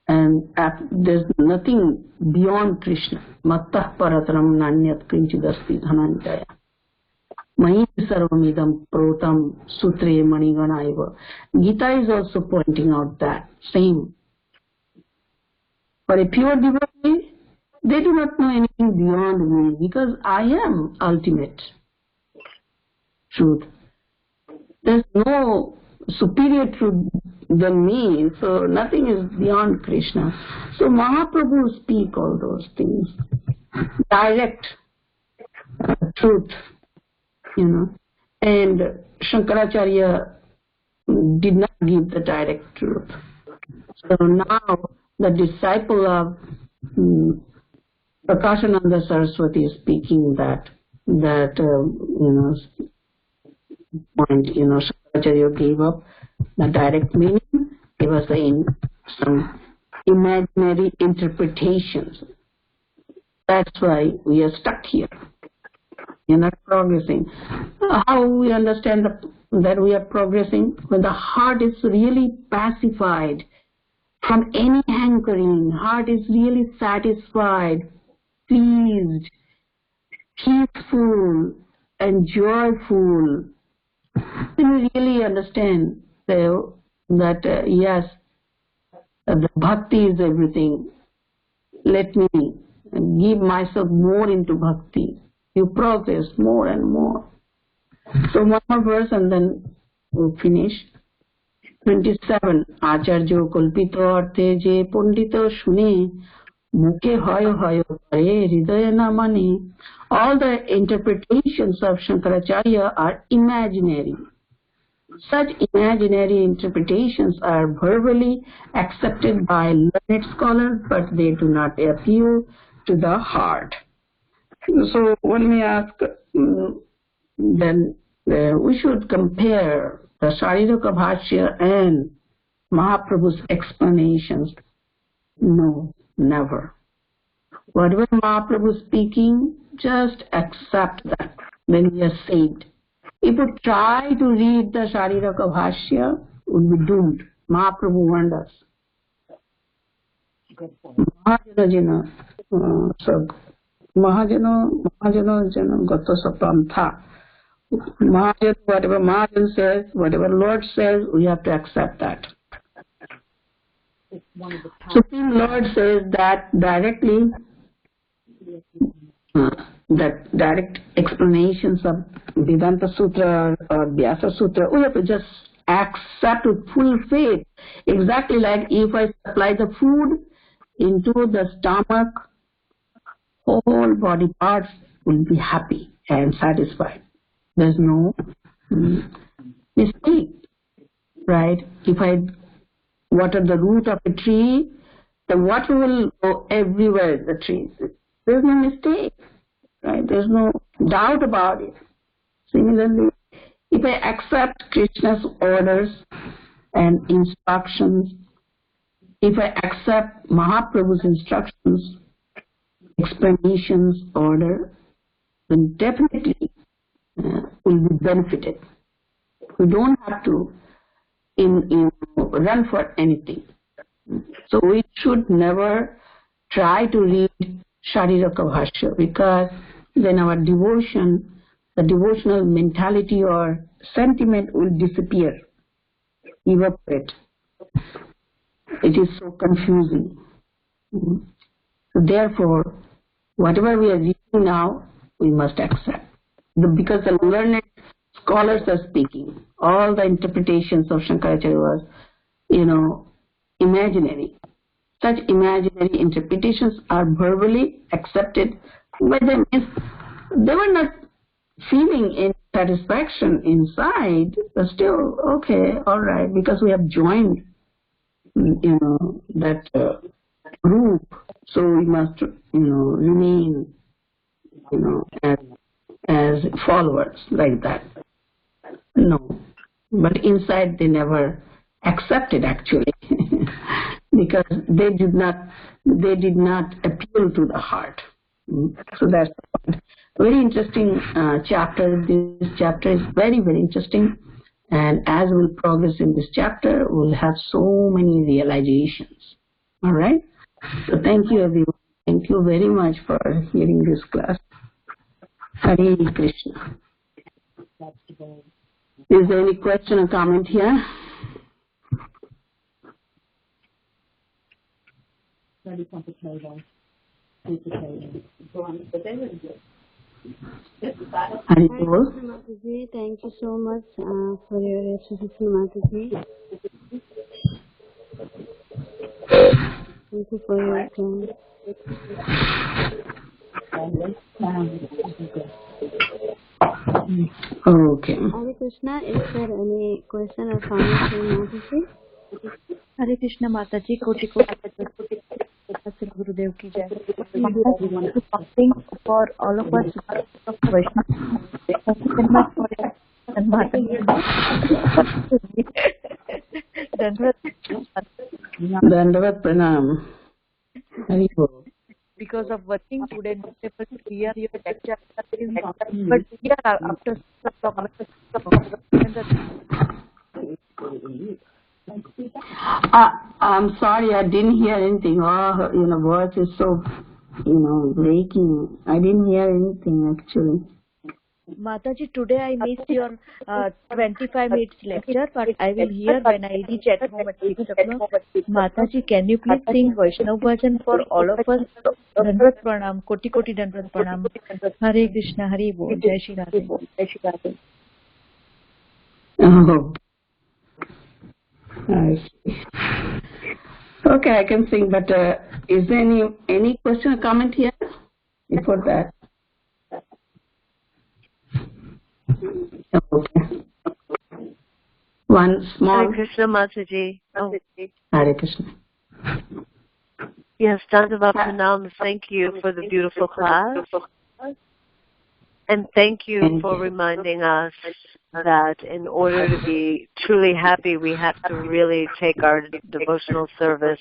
And there's nothing beyond Krishna. Mattah parataram nanyat kinchidasti dhananjaya. Mahi sarvamidam protam sutre maniganaiva. Gita is also pointing out that same. For a pure devotee, They do not know anything beyond me because I am ultimate truth. There's no superior truth than me, so nothing is beyond Krishna. So Mahaprabhu speak all those things. Direct truth, And Shankaracharya did not give the direct truth. So now the disciple of Prakashananda Saraswati is speaking that point, Shankaracharya gave up the direct meaning, gave us some imaginary interpretations. That's why we are stuck here. You're not progressing. How we understand that we are progressing? When the heart is really pacified from any hankering, heart is really satisfied, pleased, peaceful, and joyful, then we really understand that yes, the bhakti is everything. Let me give myself more into bhakti. You progress more and more. So one more verse and then we'll finish. 27. Acharya kalpito arthe je pandita shune muke hoyo kare hridaya na mane. All the interpretations of Shankaracharya are imaginary. Such imaginary interpretations are verbally accepted by learned scholars, but they do not appeal to the heart. So when we ask, then we should compare the Shariraka Bhashya and Mahaprabhu's explanations. No, never. Whatever Mahaprabhu is speaking, just accept that. Then we are saved. If we try to read the Shariraka Bhashya, we will be doomed. Mahaprabhu warned us. Mahajana Jana Gata Sapantha. Mahajan, whatever Mahajan says, whatever Lord says, we have to accept that. Supreme Lord says that directly, that direct explanations of Vedanta Sutra or Vyasa Sutra, we have to just accept with full faith. Exactly like if I supply the food into the stomach, whole body parts will be happy and satisfied. There's no mistake, right? If I water the root of a tree, the water will go everywhere in the tree. There's no mistake, right? There's no doubt about it. Similarly, if I accept Krishna's orders and instructions, if I accept Mahaprabhu's instructions, explanations, order, then definitely will be benefited. We don't have to run for anything. So we should never try to read Shariraka Bhashya, because then our devotion, the devotional mentality or sentiment will disappear, evaporate. It is so confusing. So therefore, whatever we are reading now, we must accept. Because the learned scholars are speaking. All the interpretations of Shankaracharya was, imaginary. Such imaginary interpretations are verbally accepted by them. They were not feeling any satisfaction inside, but still, okay, all right, because we have joined, that group, so we must, remain, as followers like that. No, but inside they never accepted actually, because they did not appeal to the heart. So that's the point. Very interesting chapter. This chapter is very, very interesting, and as we'll progress in this chapter, we'll have so many realizations. All right. So thank you, everyone. Thank you very much for hearing this class. Hare Krishna. Is there any question or comment here? Haribol. Mataji, thank you so much for your exposition, Mataji. Thank you for your time. Okay. Hare Krishna, is there any question or comment from Mataji? Hare Krishna Mataji, Koti Koti Gurudev ki jai. Something for all of us Vaishnava. Thank you very much for your and Mataji. Dandavat Pranam. Haribol. Because of working today, not able to hear your lecture, but here after I'm sorry, I didn't hear anything. Oh, voice is so, breaking. I didn't hear anything actually. Mataji, today I missed your 25 minutes lecture, but I will hear when I reach at home at 6 o'clock. Mataji, can you please sing Vaishnav Bhajan for all of us? Dandvat Pranam, Koti Koti Dandvat Pranam. Hare Krishna, Hare Bol, Jai Shri Radhe. Oh, I see. Okay, I can sing, but is there any question or comment here before that? Okay. One small. Hare Krishna Mataji. Oh. Hare Krishna. Yes, Dandava Pranam. Thank you for the beautiful class. And thank you for reminding us that in order to be truly happy, we have to really take our devotional service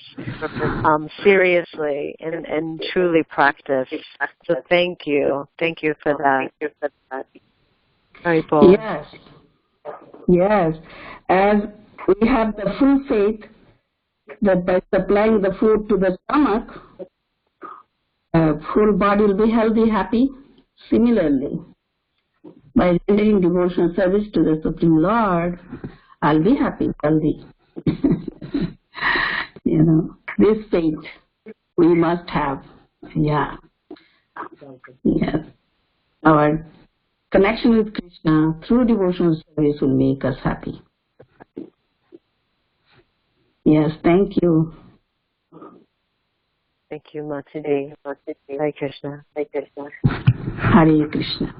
seriously and truly practice. So thank you. Thank you for that. Yes. Yes. As we have the full faith that by supplying the food to the stomach, full body will be healthy, happy. Similarly, by rendering devotional service to the Supreme Lord, I'll be happy, healthy. This faith we must have. Yeah. Yes. Our connection with Krishna through devotional service will make us happy. Yes, thank you. Thank you, Mataji. Hare Krishna. Hare Krishna.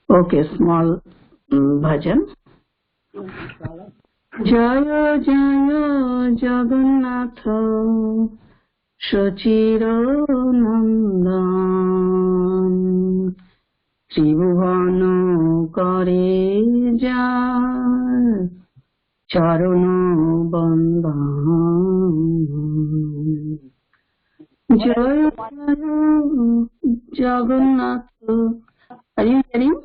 Okay, small bhajan. Jaya Jaya Jagannatha Shachiro Nandan Tribhuvana Kare Jar Charano Bandhan Jaya Jaya Jagannatha. Are you hearing?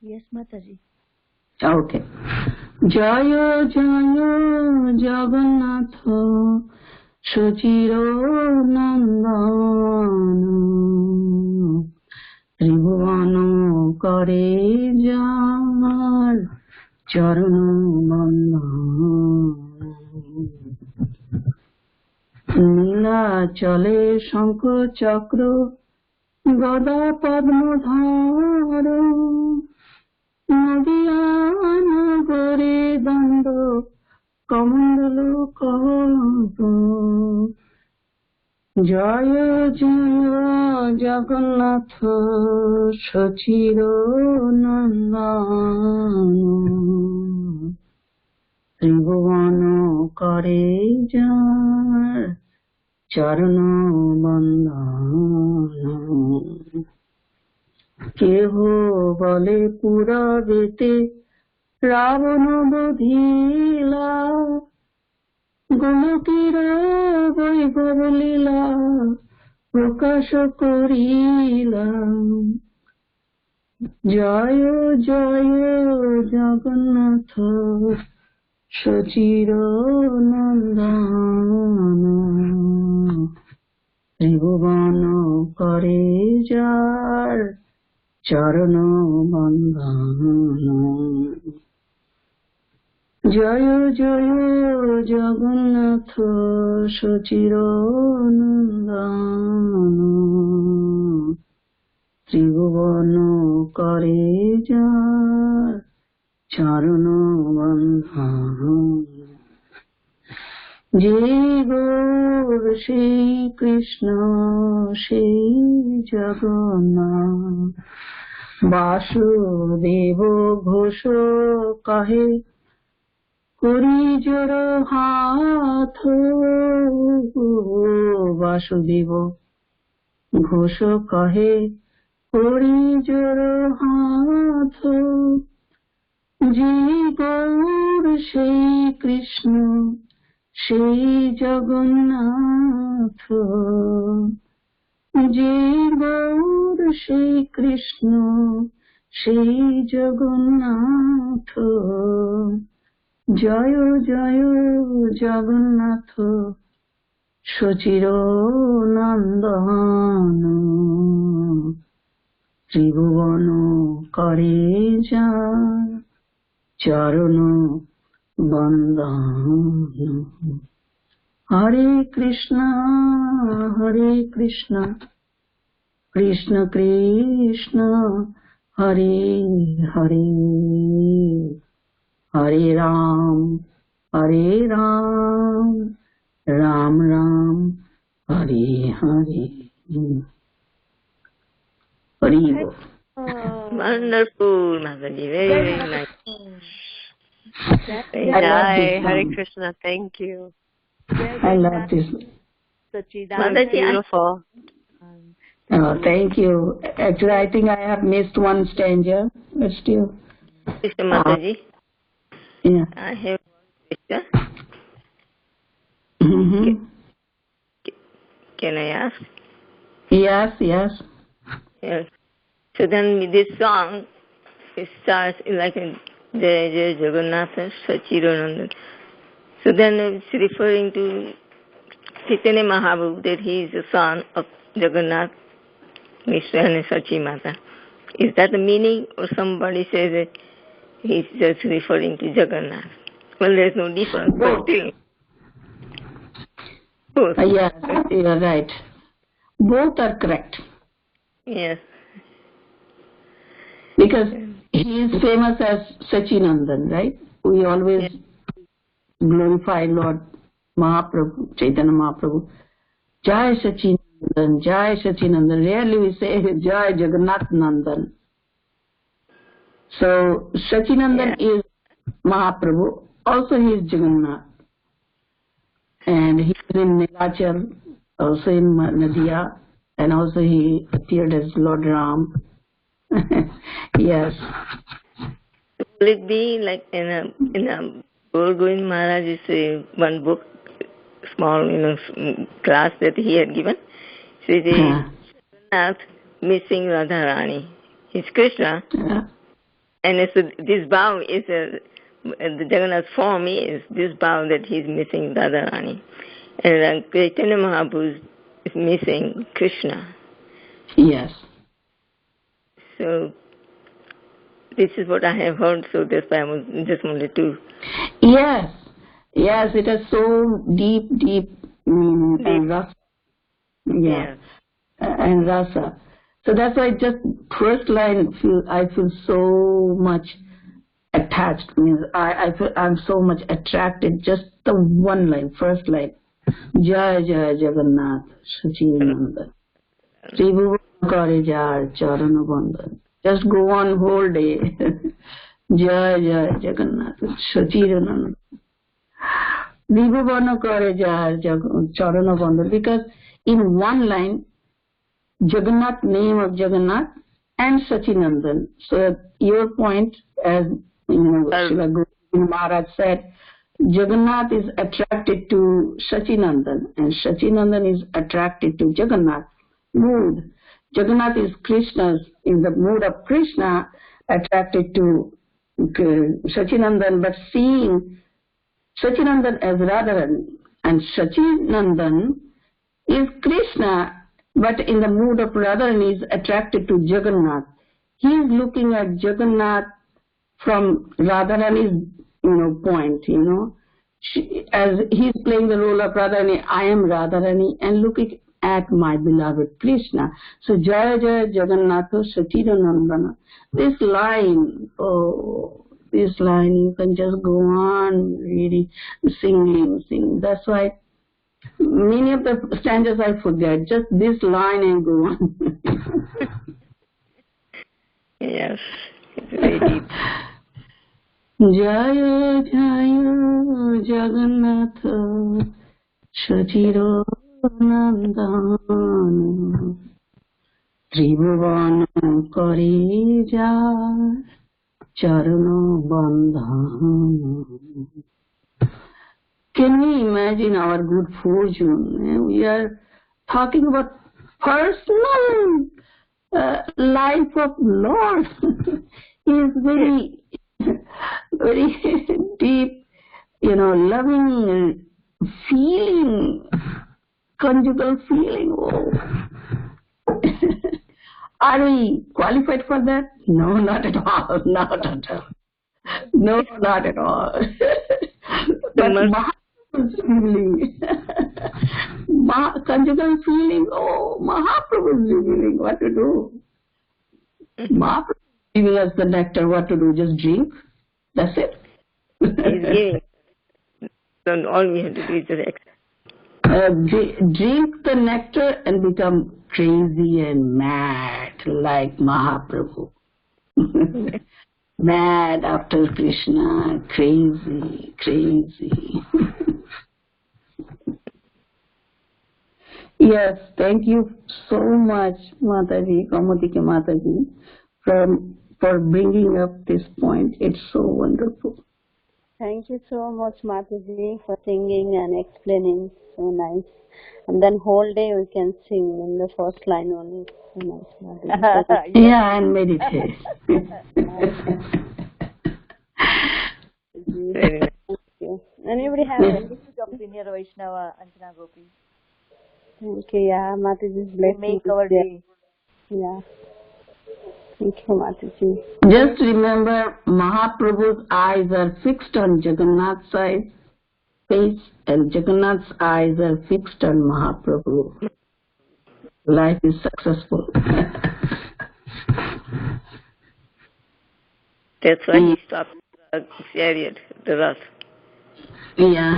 Yes, Mataji. Okay. Jaya Jaya Jagannatha Shachiro Nandan Tribhuvana Kare Jar Charano Bandhan Lila Chale Shankha Chakra Gada Padmadhara Nadiana Gore Dando Kamandalo Kato Jaya Jaya Jagannatha Shachiro Nandan Tribhuvana Kare Jar Charana Bandhan Keho Bale Pura Vete Ravana Bodhila Golokira Vaibhav Lila Prakasha Korila Jaya Jaya Jagannatha Shachiro Nandan Tribhuvana Kare Jar Charano Bandhan জয় জয় জগন্নাথ সচিরনন্দন ত্রিভুবন করে যার চরণ বন্ধন যে গৌর সেই কৃষ্ণ সেই জগন্নাথ বাসুদেব ঘোষ কহে করি জোর হাত বাসুদেব ঘোষ কহে করি জোর হাত যে গৌর সেই কৃষ্ণ সেই জগন্নাথ যে গৌর সেই কৃষ্ণ সেই জগন্নাথ জয় জয় জগন্নাথ সচির নন্দন ত্রিভুবন করে যার চরণ বন্দন হরে কৃষ্ণ কৃষ্ণ কৃষ্ণ হরে হরে হরে রাম রাম রাম হরে হরে হরি বল। Wonderful, Mataji. Very, very nice. Hare Krishna. Thank you. I love this. Mataji, beautiful. Oh, thank you. Actually, I think I have missed one stanza, but still. Mr. Mataji, Yeah. I have one question. Mm-hmm. Can I ask? Yes. Yes. So then this song, it starts like a Jai Jai Jagannatha Sachidananda. So then it's referring to Caitanya Mahaprabhu, that he is the son of Jagannath, Mishra and Sachi Mata. Is that the meaning, or somebody says that he's just referring to Jagannath? Well, there's no difference, but still. Both. Yes, you are right. Both are correct. Yes. Because he is famous as Sachinandan, right? We always glorify Lord Mahaprabhu, Chaitanya Mahaprabhu. Jai Sachinandan, Jai Sachinandan. Rarely we say Jai Jagannath Nandan. So Sachinandan is Mahaprabhu. Also he is Jagannath. And he is in Nilachar, also in Madhya, and also he appeared as Lord Ram. Yes. Will it be like in a Govind Maharaj's one book, small class that he had given? So it is Jagannath missing Radharani. He's Krishna, and so this bow is the Jagannath form is this bow that he's missing Radharani, and Caitanya Mahaprabhu is missing Krishna. Yes. So this is what I have heard, so that's why I just wanted to. Yes, it is so deep and rasa. Yeah, and rasa. So that's why just first line I feel so much attached. Means I'm so much attracted. Just the one line, first line. Jai Jai Jagannath Sachidananda. Tribhuvan kare jar charana bandhan. Just go on whole day. Jai Jai Jagannath Sachidananda. Tribhuvan kare jar charana bandhan. Because in one line, Jagannath, name of Jagannath, and Sachinandan. So your point, as Srila Guru Maharaj said, Jagannath is attracted to Sachinandan, and Sachinandan is attracted to Jagannath. Mood. Jagannath is Krishna's, in the mood of Krishna, attracted to Sachinandan, but seeing Sachinandan as Radharani, and Sachinandan is Krishna, but in the mood of Radharani is attracted to Jagannath. He is looking at Jagannath from Radharani's point, as he's playing the role of Radharani, I am Radharani, and looking at my beloved Krishna. So Jaya Jaya Jagannatha Sachidanandana. This line, you can just go on really singing. That's why many of the stanzas I forget. Just this line and go on. Yes, it's very deep. Jaya Jaya Jagannatha Sachidanandana Tribhuvan Kare Jar Charano Bandhan. Can we imagine our good fortune? We are talking about personal life of Lord. He is very, very deep, loving feeling, conjugal feeling. Oh. Are we qualified for that? No, not at all. Not at all. No, not at all. But Mahaprabhu's feeling, conjugal feeling, Mahaprabhu's revealing what to do. Mahaprabhu is giving us the nectar, what to do, just drink. That's it. He's giving. So all we have to do is just accept. Drink the nectar and become crazy and mad like Mahaprabhu. Mad after Krishna, crazy. Yes, thank you so much, Mataji, Kaumudiki Mataji, for bringing up this point. It's so wonderful. Thank you so much, Mataji, for singing and explaining. So nice. And then whole day we can sing in the first line only. So nice, Mataji. Yeah, and meditate. Thank you. Anybody have any Senior Vaishnava Anjana Gopi? Thank you, yeah, Mataji's blessing. Make our day. Yeah. Thank you, Mataji. Just remember, Mahaprabhu's eyes are fixed on Jagannath's face, and Jagannath's eyes are fixed on Mahaprabhu. Life is successful. That's why he stopped the chariot, the Rath. Yeah.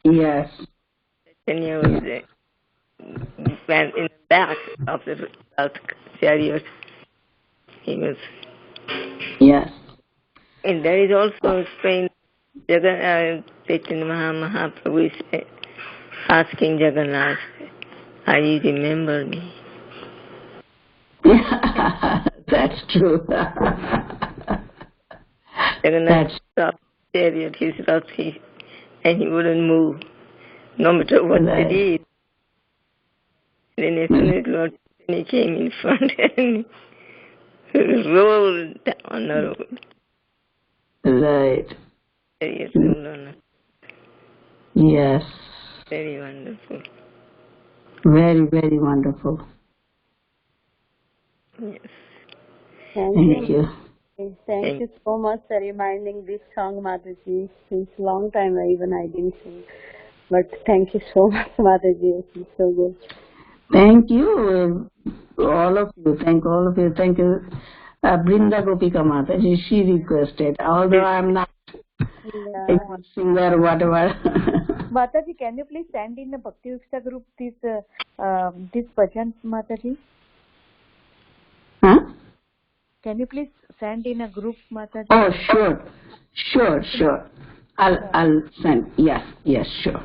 Yes. Caitanya was went in the back of the Rath chariot. He was. Yes. And there is also explained, Chaitanya Mahaprabhu is asking Jagannath, "Are you remember me?" That's true. Jagannath stopped the chariot, his Rath, and he wouldn't move, no matter what they did. Then as soon as Lord Chaitanya came in front and rolled down the road. Right. Chariot rolled on. Yes. Very wonderful. Very, very wonderful. Yes. Thank you. Thank you so much for reminding this song, Mataji. Since long time I didn't sing. But thank you so much, Mataji. It's so good. Thank you, all of you. Thank all of you. Thank you, Brinda Gopika Mataji. She requested, although I am not a good singer, whatever. Mataji, can you please send in the Bhakti Viksa group this bhajan, Mataji? Huh? Can you please send in a group, Mataji? Oh, sure. I'll send. Yes, sure.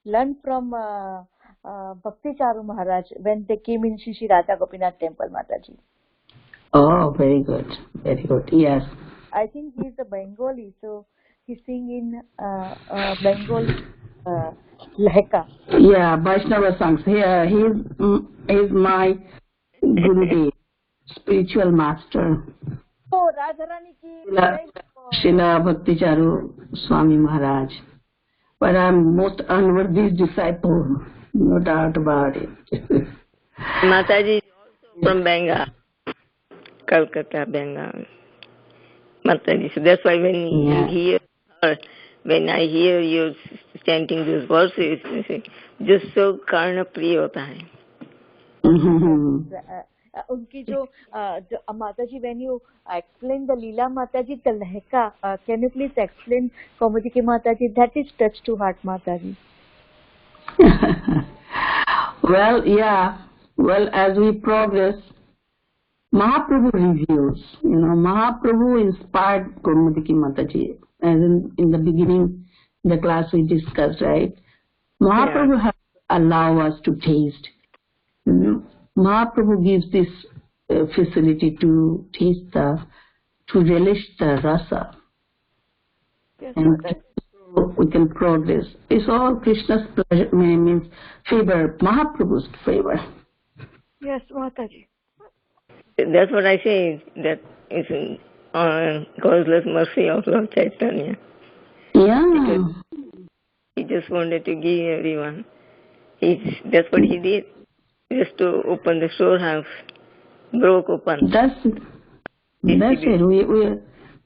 Learn from Bhakti Charu Maharaj when they came in Shri Radha Gopinath temple, Mataji. Oh, very good. Yes. I think he's a Bengali, so he sing in Bengali Lahika. Yeah, Vaishnava songs. Here, he's my Gurudev, spiritual master. Oh, Radharani ki Srila Bhakti Charu Swami Maharaj. But I'm most unworthy disciple, no doubt about it. Mataji is also from Bengal, Calcutta, Bengal. Mataji. So that's why when you hear her, when I hear you chanting these verses, just so karna priya hota hai. उनकी जो माताजी, when you explain the Lila Mataji, the lehka, can you please explain Kaumudi ki Mataji? That is touch to heart, Mataji. Well, as we progress, Mahaprabhu reviews. Mahaprabhu inspired Kaumudi ki Mataji. As in the beginning, the class we discussed, right? Mahaprabhu has allowed us to taste. Mahaprabhu gives this facility to taste to relish the rasa. Yes, and we can progress. It's all Krishna's pleasure, means favor, Mahaprabhu's favor. Yes, Mataji. That's what I say, that is causeless mercy of Lord Caitanya. Yeah. Because he just wanted to give everyone. That's what he did. Just to open the storehouse, broke open. That's it. That's it.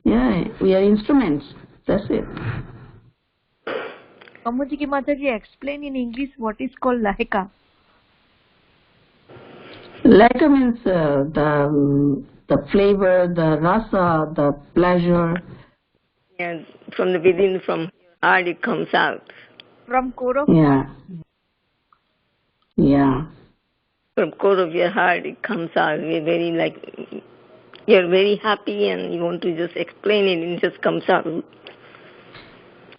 We are instruments. That's it. Kaumudi ki Mataji, explain in English what is called lahika. Lahika means the flavor, the rasa, the pleasure. And from the within, from heart, it comes out. From core of Yeah. From core of your heart, it comes out. You're very happy and you want to just explain it, and it just comes out.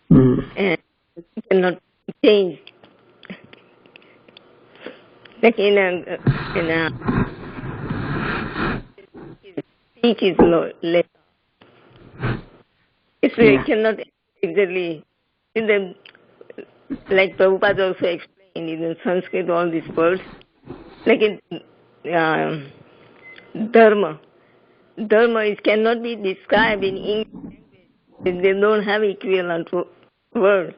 And you cannot change. Like in a speech is less. It's you cannot exactly. Like Prabhupada also explained in Sanskrit, all these words. Like in dharma. Dharma cannot be described in English language. They don't have equivalent word.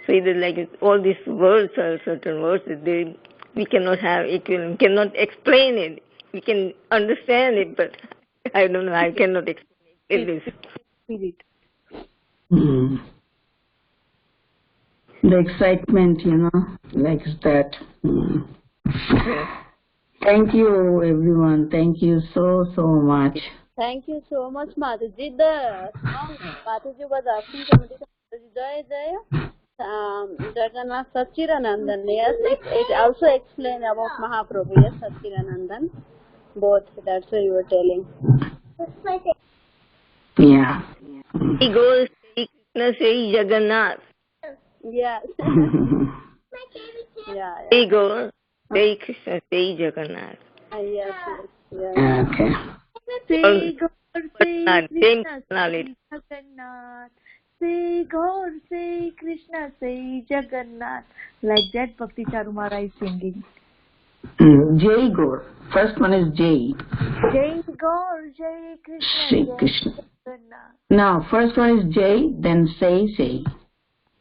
So either like all these words are certain words that we cannot have equivalent, cannot explain it. We can understand it, but I don't know, I cannot explain it. The excitement, like that. Thank you, everyone. Thank you so much. Thank you so much, Mataji. The song Mataji was asking somebody, Jaya Jagannath Satchiranandan. Yes, it also explains about Mahaprabhu. Yes, Satchiranandan. Both. That's what you were telling. Yeah. He goes, Sri Krishna, Sri Jagannath. Yes. He goes, Sri Krishna, Sri Jagannath. Yes. Okay. Say Gaur, say Krishna, say Jagannath. Say Gaur, say Krishna, say Jagannath. Like that, Bhakti Charumara is singing. Jai Gaur. First one is Jai. Jai Gaur, Jai Krishna, Jai Jai Krishna. Jagannath. Now, first one is Jai, then say.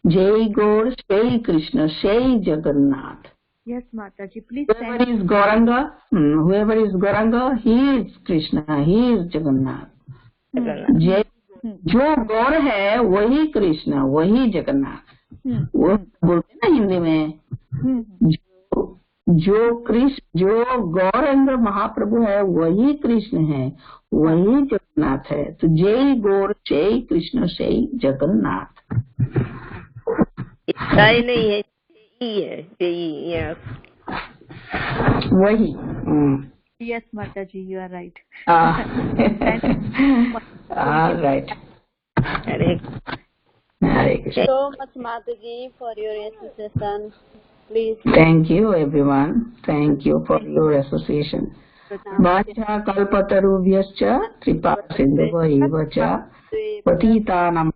Jai Gaur, Jai Krishna, Jai Jagannath. Yes, Mataji, please Whoever is Gauranga, he is Krishna, he is Jagannath. Jai, जो गौर है वही कृष्ण, वही जगन्नाथ. वो बोलते ना हिंदी में, जो गौरंग महाप्रभु है वही कृष्ण है, वही जगन्नाथ है. तो जय गौर, जय कृष्ण, जय जगन्नाथ. नहीं है, yes. वही. Yes, Mataji, you are right. All right. Hare Krishna. So much, Mataji, for your association. Please. Thank you, everyone. Thank you for your association. Vacha kalpatarubhyascha kripa sindhava eva cha patitanam